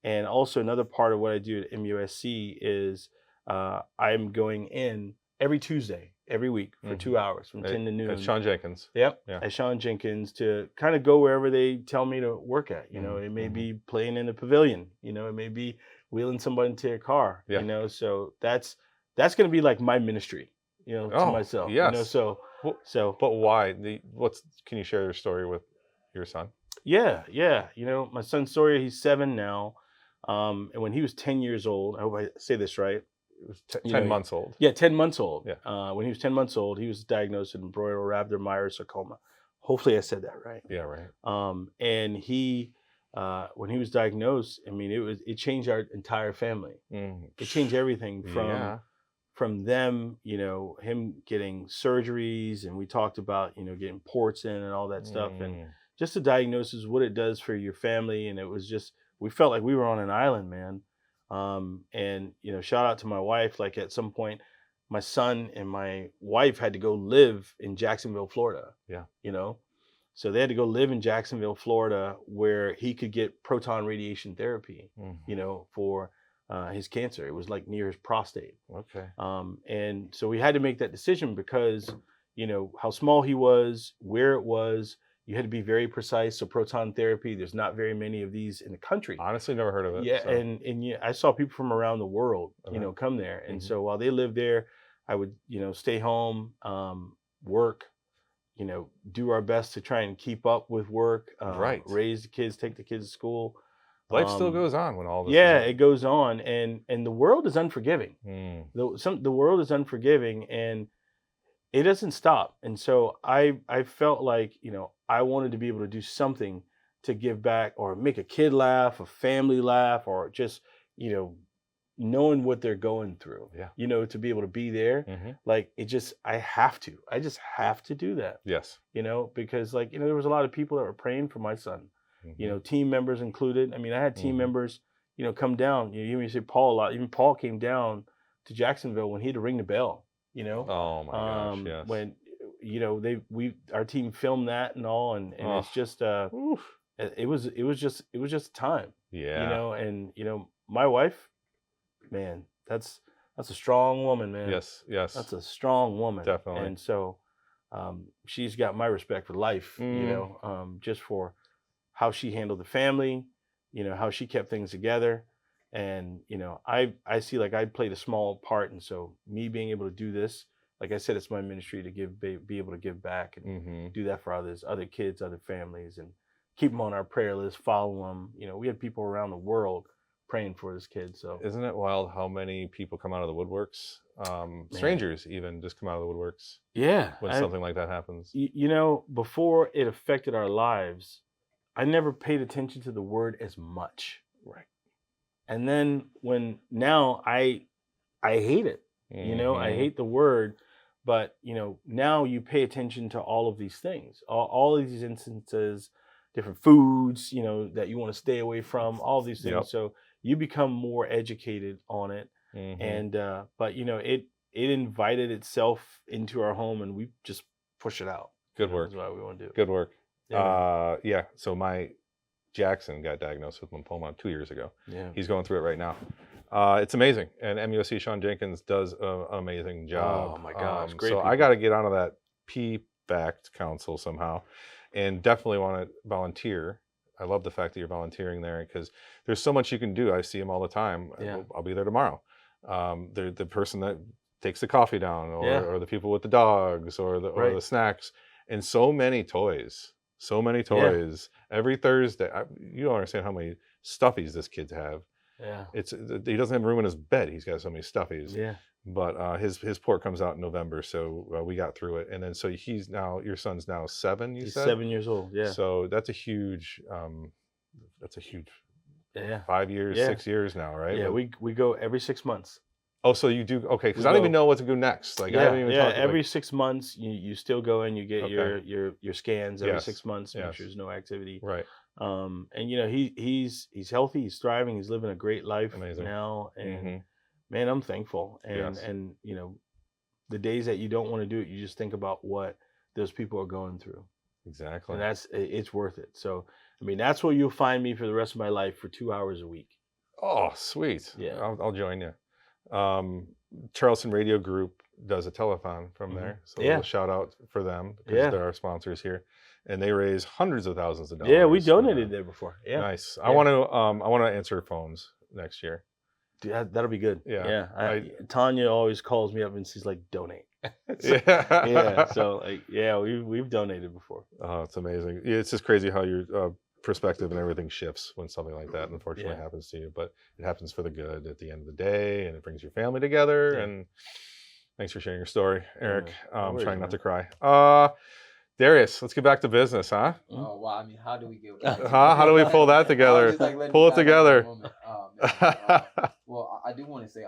And also another part of what I do at MUSC is I'm going in every Tuesday, every week for 2 hours from 10 to noon. At Sean Jenkins. Yep. Yeah. At Sean Jenkins to kind of go wherever they tell me to work at. It may be playing in the pavilion. It may be wheeling somebody into a car. So that's going to be like my ministry, to myself. Yes. But why? Can you share your story with your son? Yeah. My son Sawyer, he's 7 now. And when he was 10 years old, I hope I say this right. It was 10 months old. Yeah, 10 months old. Yeah. When he was 10 months old, he was diagnosed with embroidal rhabdomyosarcoma. Hopefully I said that right. Yeah, right. And he, when he was diagnosed, it changed our entire family. It changed everything from them, him getting surgeries, and we talked about, getting ports in and all that stuff. And just the diagnosis, what it does for your family. And it was just, we felt like we were on an island, man. And, shout out to my wife. Like at some point, my son and my wife had to go live in Jacksonville, Florida. Yeah. So they had to go live in Jacksonville, Florida, where he could get proton radiation therapy, for his cancer. It was like near his prostate. Okay. And so we had to make that decision because, how small he was, where it was. You had to be very precise. So proton therapy, there's not very many of these in the country. Honestly, never heard of it. Yeah, so. and I saw people from around the world, come there. And so while they lived there, I would, stay home, work, do our best to try and keep up with work, raise the kids, take the kids to school. Life still goes on when all this. Yeah, it goes on, and the world is unforgiving. The world is unforgiving, and it doesn't stop. And so I felt like, I wanted to be able to do something to give back or make a kid laugh, a family laugh, or just, knowing what they're going through, to be able to be there. Like I just have to do that. Yes. Because there was a lot of people that were praying for my son, team members included. I had team members, come down, you say Paul a lot, even Paul came down to Jacksonville when he had to ring the bell, Oh my gosh. Yes. When, our team filmed that and all, and it's just, it was just time. Yeah. And my wife, man, that's a strong woman, man. Yes. That's a strong woman. Definitely. And so, she's got my respect for life, just for how she handled the family, how she kept things together. And, I see like I played a small part. And so me being able to do this, like I said, it's my ministry to be able to give back and do that for others, other kids, other families, and keep them on our prayer list, follow them. We had people around the world praying for this kid. So isn't it wild how many people come out of the woodworks? Strangers even just come out of the woodworks. Yeah. When something like that happens. Before it affected our lives, I never paid attention to the word as much. Right. And then now I hate it. I hate the word. But, now you pay attention to all of these things, all of these instances, different foods, that you want to stay away from, all these things. Yep. So you become more educated on it. And, but, it invited itself into our home, and we just push it out. Good work. That's what we want to do. Good work. Yeah. So my Jackson got diagnosed with lymphoma 2 years ago. Yeah. He's going through it right now. It's amazing, and MUSC Sean Jenkins does an amazing job. Oh my gosh, great! So people. I got to get onto that PFAC council somehow, and definitely want to volunteer. I love the fact that you're volunteering there because there's so much you can do. I see them all the time. Yeah. I'll be there tomorrow. They're the person that takes the coffee down, or the people with the dogs, or the snacks, and so many toys. Every Thursday. You don't understand how many stuffies this kids have. Yeah. He doesn't have room in his bed. He's got so many stuffies. Yeah. But his port comes out in November, so we got through it. And then so your son's now 7. You He's said 7 years old. Yeah. So that's a huge Yeah. 5 years, Yeah. 6 years now, right? Yeah. We go every 6 months. Oh, so you do, okay? Because We I don't go- even know what to do next. Like I haven't even talked to, every 6 months you still go in, you get Okay. your scans every Yes. 6 months, make Yes. sure there's no activity. right. And he's healthy, he's thriving, he's living a great life Amazing. now, and Mhm. man, I'm thankful. And Yes. and the days that you don't want to do it, you just think about what those people are going through, Exactly. and it's worth it. So I mean, that's where you'll find me for the rest of my life for 2 hours a week. Oh, sweet. Yeah. I'll join you. Charleston Radio Group does a telethon from Mhm. there. So Yeah. a shout out for them because Yeah. they're our sponsors here. And they raise hundreds of thousands of dollars. Yeah, we for donated them. there before. Yeah, Nice. Yeah. I want to answer phones next year. Dude, that'll be good. Yeah. Tanya always calls me up and she's like, donate. So, Yeah. yeah. So like, yeah, we've donated before. Oh, it's amazing. Yeah, it's just crazy how your perspective and everything shifts when something like that unfortunately Yeah. happens to you. But it happens for the good at the end of the day, and it brings your family together. Yeah. And thanks for sharing your story, Eric. No worries, Trying not man. to cry. Darius, let's get back to business, huh? Oh wow! I mean, how do we get? How do we pull that together? Pull it together. Well, I do want to say,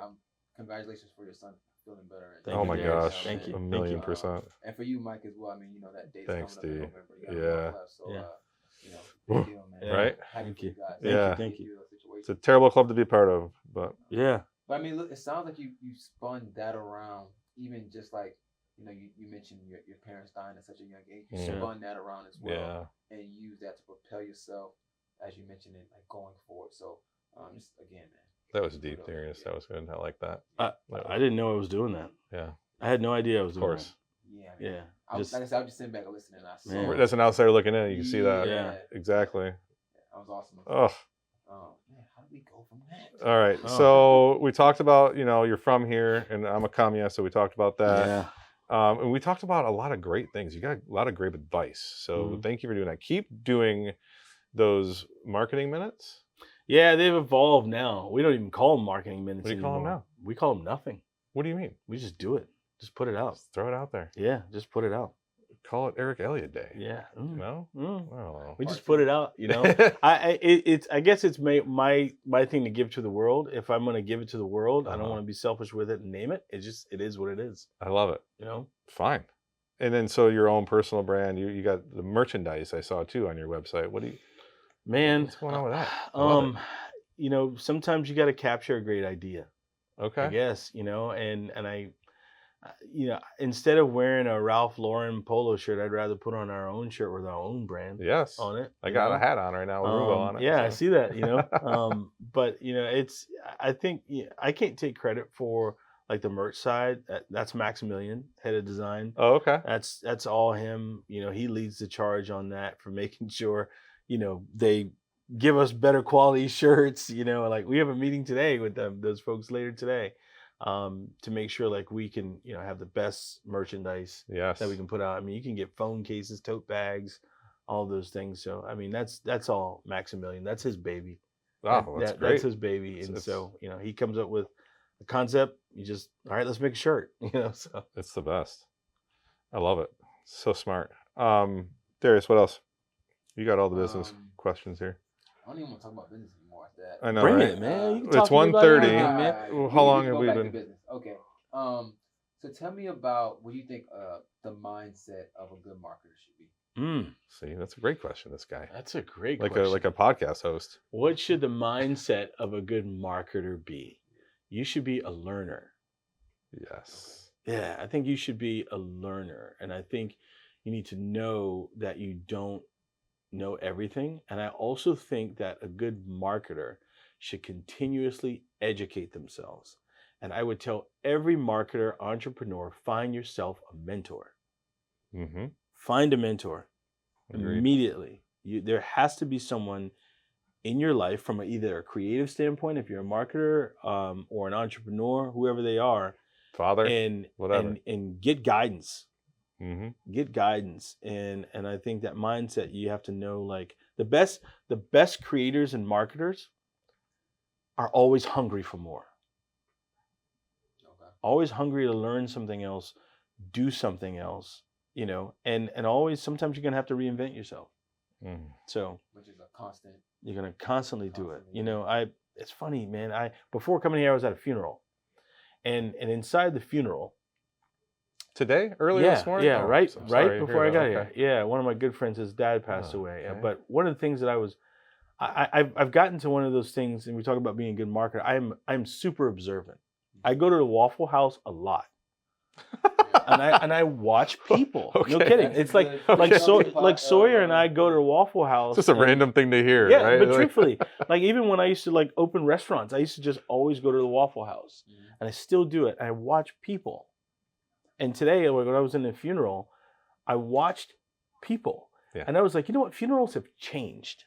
congratulations for your son feeling better. Thank Oh you, my Darius. gosh. Thank you. A Thank million you. percent. And for you, Mike, as well. I mean, that date's Thanks, coming up in D. November. You got a Yeah. month left, so Yeah. big deal, man. Yeah. Right? Happy Thank for you. guys. Yeah. Thank you. It's a terrible club to be part of, but Yeah. But I mean, look, it sounds like you spun that around, even just like, you mentioned your parents dying at such a young age. You Mhm. spun that around as well, yeah. and use that to propel yourself, as you mentioned it, like going forward. So, just again, man. That was deep, Darius. That was good. I like that. I didn't know I was doing that. Yeah. I had no idea I was Of doing course. Yeah, that. man. Yeah. I was, like I said, I was just sitting back and listening. And I saw. Yeah. That's an outsider looking in. You can see that. Yeah. Exactly. That was awesome. Oh. Man, how do we go from that? All right. Oh. So we talked about, you're from here, and I'm a commie, so we talked about that. Yeah. And we talked about a lot of great things. You got a lot of great advice. So Mhm. thank you for doing that. Keep doing those marketing minutes. Yeah, they've evolved now. We don't even call them marketing minutes What do you call 'em anymore. now? We call them nothing. What do you mean? We just do it. Just put it out. Just throw it out there. Yeah, just put it out. Call it Eric Elliott Day. Yeah. No? Mm. I don't know. We just put it out, I guess it's my thing to give to the world. If I'm going to give it to the world, I don't Uh-huh. want to be selfish with it and name it. It is what it is. I love it. Fine. And then so your own personal brand, you got the merchandise I saw too on your website. Man, What's going on with that? I love sometimes you got to capture a great idea. Okay. I guess, and I, instead of wearing a Ralph Lauren polo shirt, I'd rather put on our own shirt with our own brand Yes. on it. I got a hat on right now with Rubo on it. Yeah, I so. see that, but I think I can't take credit for like the merch side. That's Maximilian, head of design. Oh, okay. That's all him. He leads the charge on that for making sure, they give us better quality shirts. Like we have a meeting today with those folks later today, to make sure like we can, have the best merchandise Yes. that we can put out. I mean, you can get phone cases, tote bags, all those things. So I mean, that's all Maximilian. That's his baby. Oh, that's great. That's his baby. And so he comes up with a concept. You just, all right, let's make a shirt. So It's the best. I love it. So smart. Darius, what else? You got all the business questions here. I don't even want to talk about business anymore after that. I know, bring right? it, man. You can It's talk to me about 1:30. anything, man. Well, how long have go we back to been? business? Okay. So tell me about what you think the mindset of a good marketer should be. See, that's a great question. This guy, That's a great like question. a podcast host. What should the mindset of a good marketer be? You should be a learner. Yes. Yeah, I think you should be a learner. And I think you need to know that you don't know everything. And I also think that a good marketer should continuously educate themselves. And I would tell every marketer, entrepreneur, find yourself a mentor. Mm-hmm. Find a mentor. Agreed. Immediately. There has to be someone in your life from either a creative standpoint, if you're a marketer, or an entrepreneur, whoever they are, Father, and whatever. and get guidance. Mm-hmm. Get guidance. And I think that mindset, you have to know, like the best creators and marketers are always hungry for more. Okay. Always hungry to learn something else, do something else, and always sometimes you're gonna have to reinvent yourself. So Which is a constant. You're gonna constantly do it. It's funny, man. Before coming here, I was at a funeral, and inside the funeral. Today, earlier this morning. Yeah, right before I got okay. here. Yeah, one of my good friends, his dad passed away. Okay. But one of the things that I've gotten to one of those things, and we talk about being a good marketer. I'm super observant. I go to the Waffle House a lot, and I watch people. Okay. No kidding. It's like Sawyer and I go to the Waffle House. It's just a random thing to hear. Yeah, right? but truthfully, like even when I used to open restaurants, I used to just always go to the Waffle House, and I still do it. And I watch people. And today, when I was in the funeral, I watched people, and I was like, you know what? Funerals have changed.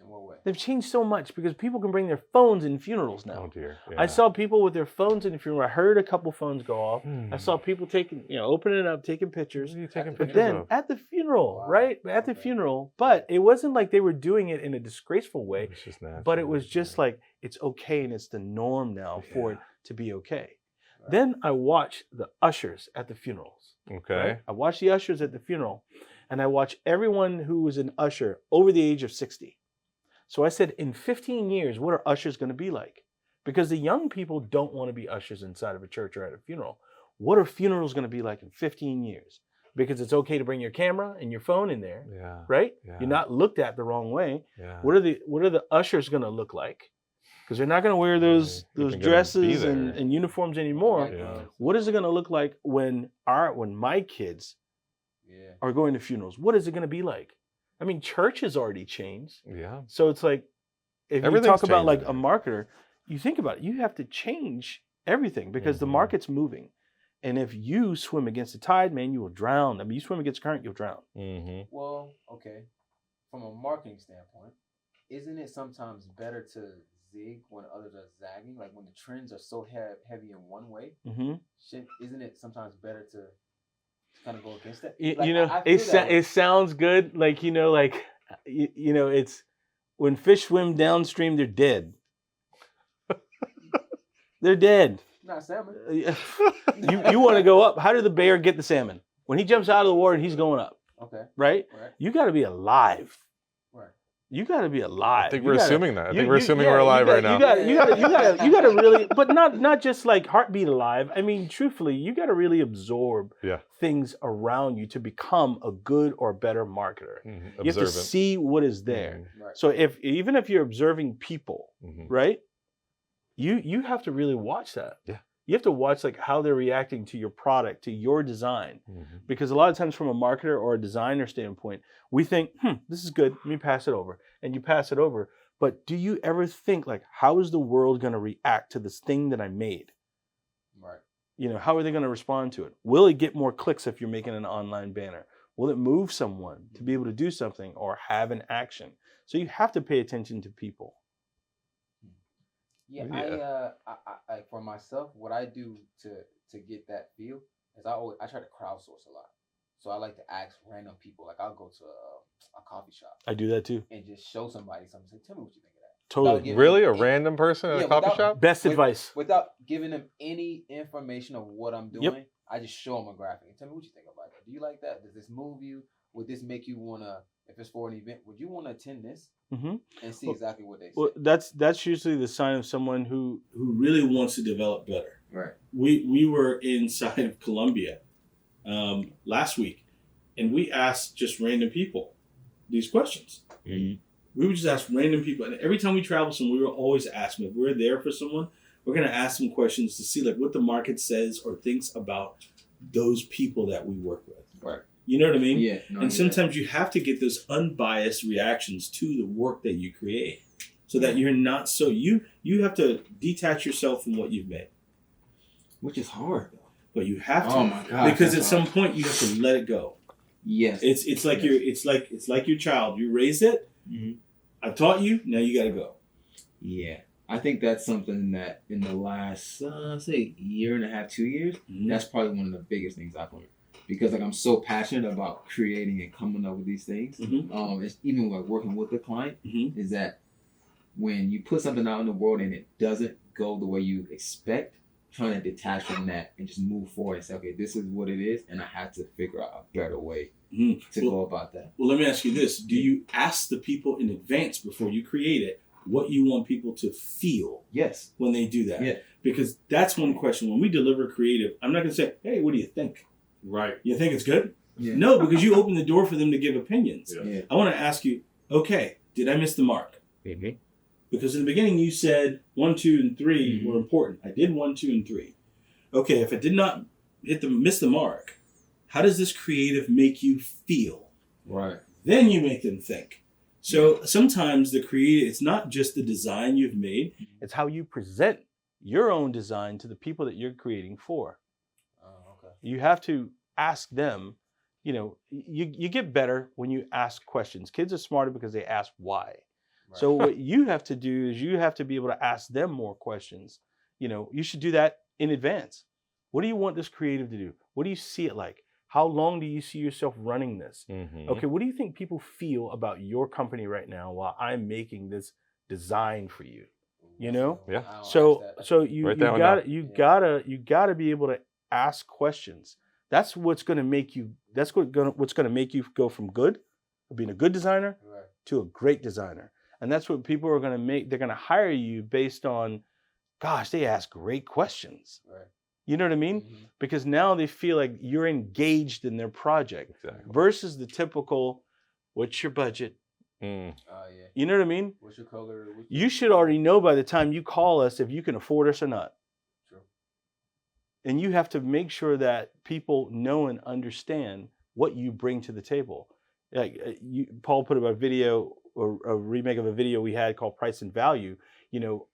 In what way? They've changed so much because people can bring their phones in funerals now. Oh dear. Yeah. I saw people with their phones in the funeral. I heard a couple phones go off. I saw people taking, opening it up, taking pictures. What are you taking But pictures then of? at the funeral, Wow. right? At the funeral, but it wasn't like they were doing it in a disgraceful way. It's just natural. But it was just like it's okay and it's the norm now for it to be okay. Right. Then I watched the ushers at the funerals. Okay. Right? I watched the ushers at the funeral, and I watched everyone who was an usher over the age of 60. So I said, in 15 years, what are ushers going to be like? Because the young people don't want to be ushers inside of a church or at a funeral. What are funerals going to be like in 15 years? Because it's okay to bring your camera and your phone in there, right? Yeah. You're not looked at the wrong way. Yeah. What are the ushers going to look like? Because they're not going to wear those dresses and uniforms anymore. Yeah. What is it going to look like when my kids are going to funerals? What is it going to be like? I mean, church has already changed. Yeah. So it's like, if you Everything's talk about like changing. a marketer, you think about it, you have to change everything because the market's moving. And if you swim against the tide, man, you will drown. I mean, you swim against current, you'll drown. Mm-hmm. Well, okay. From a marketing standpoint, isn't it sometimes better to zig when others are zagging? Like when the trends are so heavy in one way, isn't it sometimes better to kind of go against that? It sounds good. Like, it's when fish swim downstream, they're dead. They're dead. Not salmon. You want to go up. How did the bear get the salmon? When he jumps out of the water, he's going up. Okay. Right? You got to be alive. Right. You got to be alive. I think we're assuming that. I think we're assuming we're alive right now. You got to really, but not just like heartbeat alive. I mean, truthfully, you got to really absorb things around you to become a good or better marketer. Mm-hmm. You have to see what is there. Mm-hmm. Right. So even if you're observing people, right, you have to really watch that. Yeah. You have to watch like how they're reacting to your product, to your design. Because a lot of times from a marketer or a designer standpoint, we think, this is good, let me pass it over. And you pass it over. But do you ever think like, how is the world going to react to this thing that I made? Right. How are they going to respond to it? Will it get more clicks if you're making an online banner? Will it move someone to be able to do something or have an action? So you have to pay attention to people. Yeah, I for myself, what I do to get that feel is I try to crowdsource a lot. So I like to ask random people. Like I'll go to a coffee shop. I do that too. And just show somebody something. Say, tell me what you think of that. Totally. Really? A random person at a coffee shop? Best advice. Without giving them any information of what I'm doing, I just show them a graphic and tell me what you think about that. Do you like that? Does this move you? Would this make you want to, if it's for an event, would you want to attend this? And see exactly what they say. Well, that's usually the sign of someone who really wants to develop better. Right. We were inside of Colombia last week, and we asked just random people these questions. We would just ask random people, and every time we travel somewhere, we were always asking if we're there for someone, we're going to ask them questions to see like what the market says or thinks about those people that we work with. Right. You know what I mean? Yeah. No, and sometimes you have to get those unbiased reactions to the work that you create so that you're not so, you have to detach yourself from what you've made. Which is hard though. But you have to. Oh my God. Because at some point you have to let it go. Yes. It's like it's like your child. You raised it. I taught you. Now you got to go. Yeah. I think that's something that in the last, say, year and a half, 2 years, that's probably one of the biggest things I've learned. Because like I'm so passionate about creating and coming up with these things. It's even like working with the client is that when you put something out in the world and it doesn't go the way you expect, trying to detach from that and just move forward and say, okay, this is what it is, and I have to figure out a better way to go about that. Well, let me ask you this. Do you ask the people in advance before you create it what you want people to feel Yes. when they do that? Yeah. Because that's one question. When we deliver creative, I'm not going to say, hey, what do you think? Right. You think it's good? Yeah. No, because you open the door for them to give opinions. Yeah. Yeah. I want to ask you, okay, did I miss the mark? Mm-hmm. Because in the beginning you said 1, 2, and 3 Mm-hmm. were important. I did 1, 2, and 3. Okay, if I did not miss the mark, how does this creative make you feel? Right. Then you make them think. So sometimes the creative, it's not just the design you've made, it's how you present your own design to the people that you're creating for. Oh, okay. You have to ask them, you get better when you ask questions. Kids are smarter because they ask why. Right. So what you have to do is you have to be able to ask them more questions. You should do that in advance. What do you want this creative to do? What do you see it like? How long do you see yourself running this? Mm-hmm. Okay, what do you think people feel about your company right now while I'm making this design for you? You know? Yeah. I don't So ask that. you Write that one down. gotta be able to ask questions. That's what's gonna make you make you go from good, being a good designer, Right. to a great designer. And that's what people are gonna make. They're gonna hire you based on, gosh, they ask great questions. Right. You know what I mean? Mhm. Because now they feel like you're engaged in their project Exactly. versus the typical, what's your budget? Mm. Oh yeah. You know what I mean? What's your color? You should already know by the time you call us if you can afford us or not. True. And you have to make sure that people know and understand what you bring to the table. Like Paul put up a video or a remake of a video we had called Price and Value.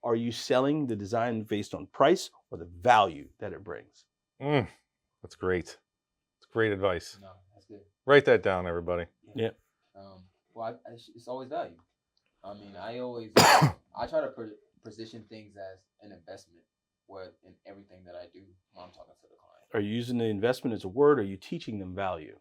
Are you selling the design based on price or the value that it brings? That's great. That's great advice. No, that's good. Write that down, everybody. Yeah. Well, it's always value. I mean, I try to position things as an investment, where in everything that I do when I'm talking to the client. Are you using the investment as a word, or are you teaching them value?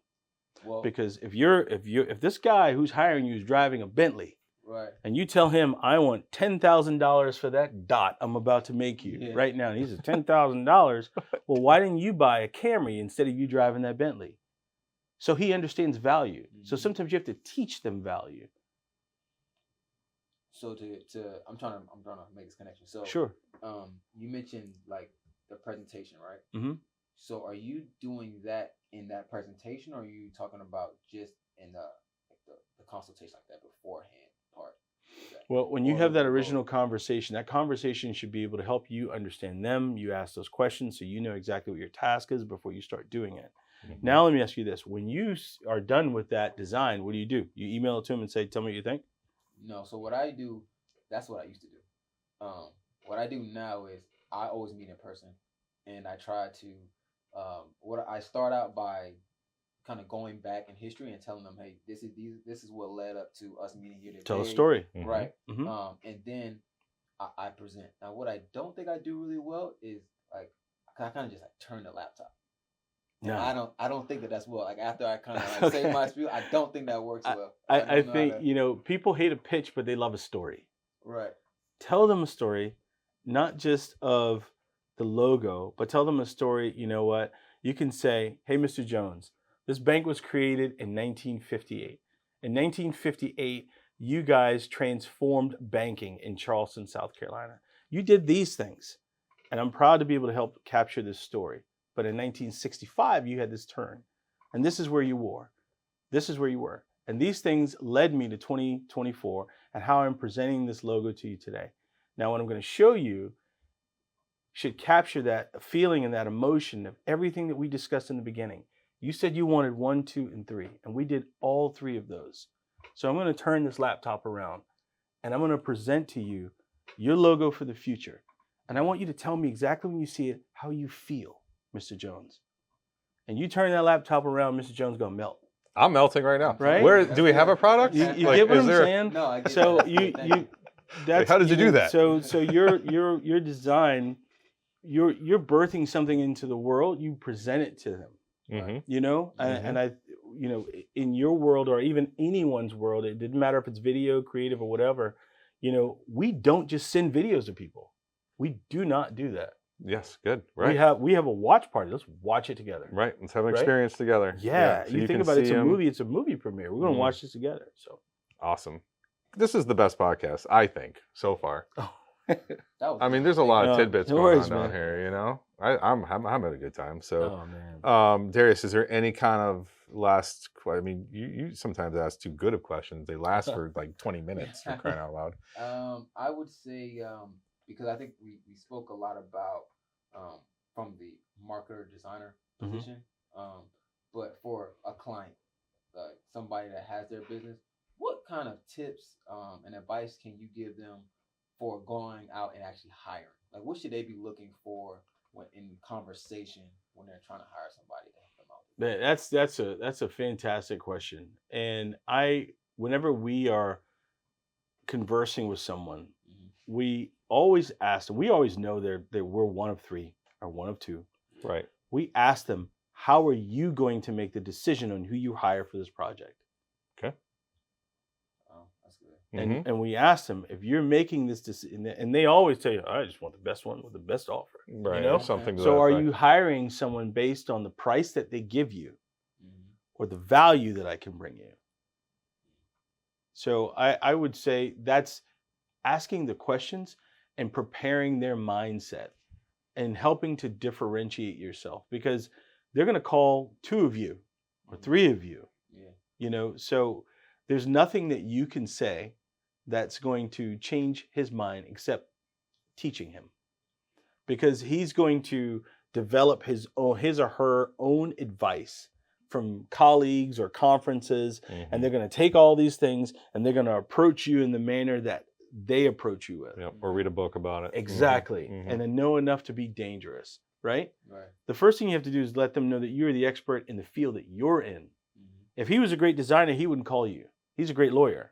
Well, Because if this guy who's hiring you is driving a Bentley, right. and you tell him, I want $10,000 for that dot I'm about to make you Yeah. right now, and he says $10,000, well, why didn't you buy a Camry instead of you driving that Bentley? So he understands value. So Mhm. sometimes you have to teach them value. So I'm trying to make this connection. So Sure. You mentioned like the presentation, right? Mhm. So are you doing that in that presentation, or are you talking about just in the consultation, like that beforehand part? Well, when you Or have that both? original conversation, that conversation should be able to help you understand them. You ask those questions so you know exactly what your task is before you start doing it. Mhm. Now, let me ask you this. When you are done with that design, what do? You email it to them and say, tell me what you think? No, so what I do, that's what I used to do. What I do now is I always meet in person, and I try to. I start out by kind of going back in history and telling them, hey, this is what led up to us meeting here today. Tell a story. Mhm. Right. Mhm. And then I present. Now, what I don't think I do really well is like I kind of just like turn the laptop. No. I don't think that's well. Like after I kind of like Okay. say my spiel, I don't think that works well. I don't know how think, to- people hate a pitch, but they love a story. Right. Tell them a story, not just of the logo, but tell them a story. You know what? You can say, hey, Mr. Jones, this bank was created in 1958. In 1958, you guys transformed banking in Charleston, South Carolina. You did these things, and I'm proud to be able to help capture this story. But in 1965, you had this turn, and this is where you were. This is where you were. And these things led me to 2024 and how I'm presenting this logo to you today. Now, what I'm going to show you should capture that feeling and that emotion of everything that we discussed in the beginning. You said you wanted 1, 2, and 3, and we did all 3 of those. So I'm going to turn this laptop around, and I'm going to present to you your logo for the future. And I want you to tell me exactly when you see it, how you feel, Mr. Jones. And you turn that laptop around, Mr. Jones is going to melt. I'm melting right now. Right? Where do we have a product? You Like, get what is I'm there- saying? No, I get So that. you Thank you. that's how did you do that? So your design, you're birthing something into the world. You present it to them. Mhm. And I, in your world or even anyone's world, it didn't matter if it's video, creative, or whatever. we don't just send videos to people. We do not do that. Yes, good. Right. We have a watch party. Let's watch it together. Right. Let's have an Right? experience together. Yeah. So you think can about it, see 'em. it's a movie premiere. We're going to watch this together. So Awesome. This is the best podcast, I think, so far. I mean, there's a lot of tidbits no going worries, on down man. here, I'm having a good time. So, Oh man. Darius, is there any kind of last? I mean, you sometimes ask too good of questions. They last for like 20 minutes. For crying out loud. I would say because I think we spoke a lot about from the marketer designer position, but for a client, somebody that has their business, what kind of tips and advice can you give them for going out and actually hiring? Like, what should they be looking for when in conversation when they're trying to hire somebody to help them out? That's a fantastic question. And whenever we are conversing with someone, we always ask them. We always know we're one of three or one of two. Right. We ask them, how are you going to make the decision on who you hire for this project? Okay. Oh, that's good. And we ask them, if you're making this decision, and they always tell you, I just want the best one with the best offer. Right. Or something. So are you hiring someone based on the price that they give you or the value that I can bring you? So I would say that's asking the questions and preparing their mindset and helping to differentiate yourself, because they're going to call two of you or three of you. So there's nothing that you can say that's going to change his mind except teaching him, because he's going to develop his or her own advice from colleagues or conferences, and they're going to take all these things and they're going to approach you in the manner that they approach you with. Yep. Or read a book about it. Exactly. And then know enough to be dangerous, right? Right. The first thing you have to do is let them know that you're the expert in the field that you're in. If he was a great designer, he wouldn't call you. He's a great lawyer.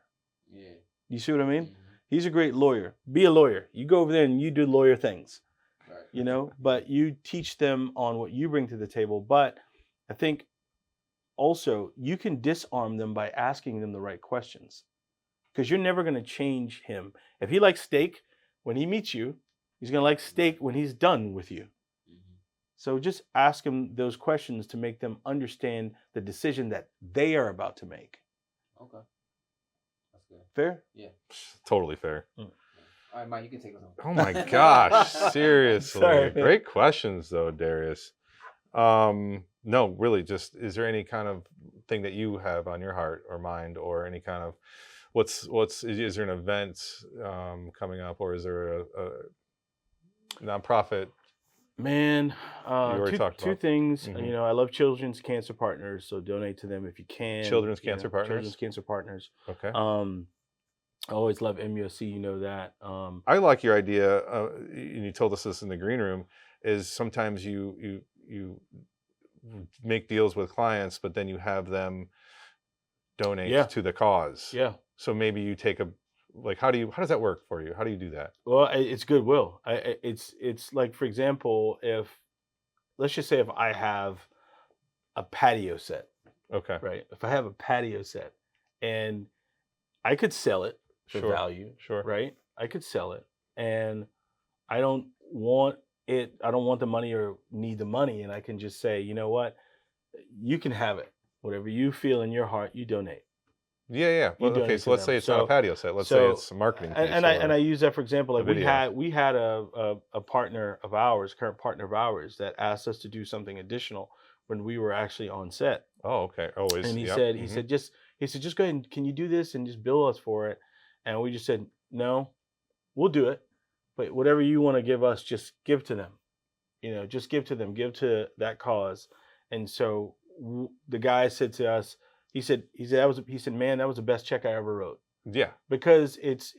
Yeah. You see what I mean? He's a great lawyer. Be a lawyer. You go over there and you do lawyer things, Right. but you teach them on what you bring to the table. But I think also you can disarm them by asking them the right questions, because you're never going to change him. If he likes steak, when he meets you, he's going to like steak when he's done with you. So just ask him those questions to make them understand the decision that they are about to make. Okay. That's good. Fair? Yeah. Totally fair. All right, Mike, you can take us on. Oh my gosh, seriously. Sorry. Great questions though, Darius. No, really, just is there any kind of thing that you have on your heart or mind, or any kind of is there an event coming up, or is there a nonprofit? Man, two things. I love Children's Cancer Partners, so donate to them if you can. Children's Cancer Partners? Children's Cancer Partners. Okay. I always love MUSC, you know that. I like your idea, and you told us this in the green room, is sometimes you make deals with clients, but then you have them donate to the cause. Yeah. So maybe you take how does that work for you? How do you do that? Well, it's goodwill. It's like, for example, let's just say if I have a patio set. Okay. Right. If I have a patio set and I could sell it for value. Sure. Right. I could sell it, and I don't want the money or need the money. And I can just say, you know what? You can have it. Whatever you feel in your heart, you donate. Yeah. Well, okay. So let's say it's not a patio set. Let's say it's a marketing piece. And I use that for example. Like we had a partner of ours, current partner of ours, that asked us to do something additional when we were actually on set. Oh, okay. Always. And he said just go ahead and can you do this and just bill us for it? And we just said, no, we'll do it. But whatever you want to give us, just give to them. Just give to them, give to that cause. And so the guy said to us, he said, man, that was the best check I ever wrote. Yeah. Because it's,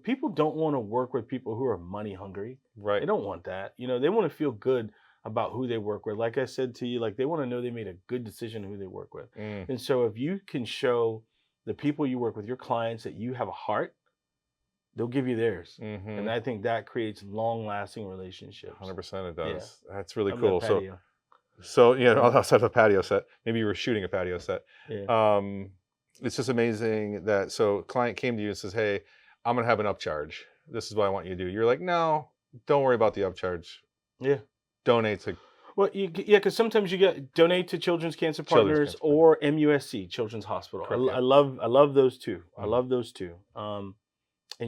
people don't want to work with people who are money hungry. Right. They don't want that. They want to feel good about who they work with. Like I said to you, like they want to know they made a good decision who they work with. And so if you can show the people you work with, your clients, that you have a heart, they'll give you theirs. And I think that creates long-lasting relationships. 100% it does. Yeah. That's really Love cool. that patio. So outside of a patio set, maybe you were shooting a patio set. Yeah. It's just amazing that, so a client came to you and says, hey, I'm gonna have an upcharge. This is what I want you to do. You're like, no, don't worry about the upcharge. Yeah. Donate to. Well, because sometimes you get donate to Children's Cancer Partners or MUSC, Children's Hospital. I love those two. Mm-hmm. I love those two. And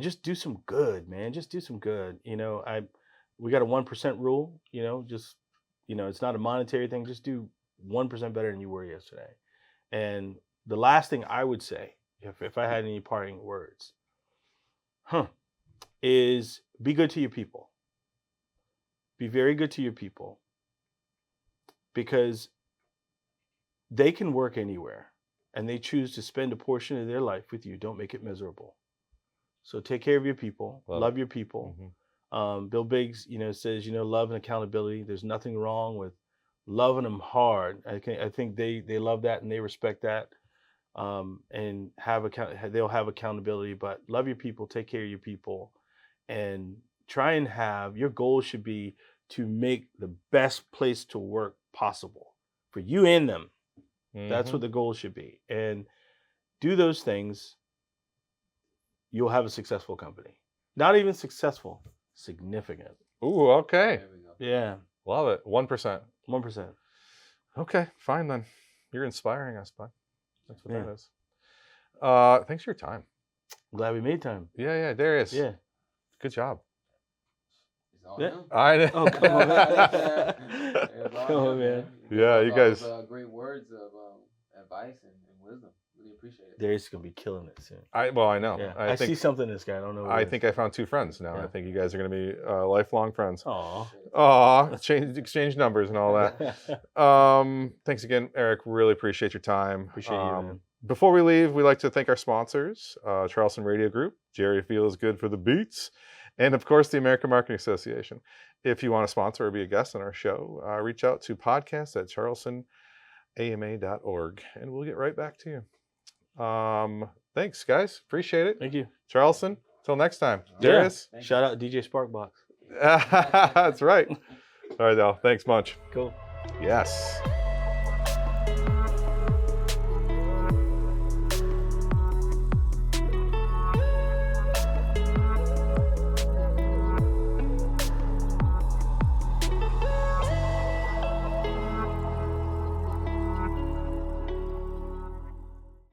just do some good, man. Just do some good. We got a 1% rule. It's not a monetary thing. Just do 1% better than you were yesterday. And the last thing I would say, if I had any parting words, is be good to your people. Be very good to your people. Because they can work anywhere and they choose to spend a portion of their life with you. Don't make it miserable. So take care of your people, love your people. Mm-hmm. Bill Biggs, says, love and accountability. There's nothing wrong with loving them hard. I think they love that and they respect that, and they'll have accountability. But love your people, take care of your people, and try and your goal should be to make the best place to work possible for you and them. Mm-hmm. That's what the goal should be. And do those things, you'll have a successful company. Not even successful, significant. Ooh, okay. There we go. Yeah. Love it. 1%. 1%. Okay, fine then. You're inspiring us, bud. That's what that is. Thanks for your time. Glad we made time. Yeah, Darius. Yeah. Good job. It's all Yeah. him. I know. Oh, come on, man. It's all Come on, him, man. Yeah, you guys. All those, great words of advice and wisdom. Really appreciate it. Darius is going to be killing it soon. I know. Yeah. I see think something in this guy. I don't know. I think I found 2 friends now. Yeah. I think you guys are going to be lifelong friends. Aw. Aw, exchange numbers and all that. Thanks again, Eric. Really appreciate your time. Appreciate you, man. Before we leave, we'd like to thank our sponsors, Charleston Radio Group, Jerry Feels Good for the Beats, and of course, the American Marketing Association. If you want to sponsor or be a guest on our show, reach out to podcast@charlestonama.org, and we'll get right back to you. Thanks, guys. Appreciate it. Thank you. Charleston, till next time. Yeah. Darius? Shout out DJ Sparkbox. That's right. All right, Al. Thanks much. Cool. Yes.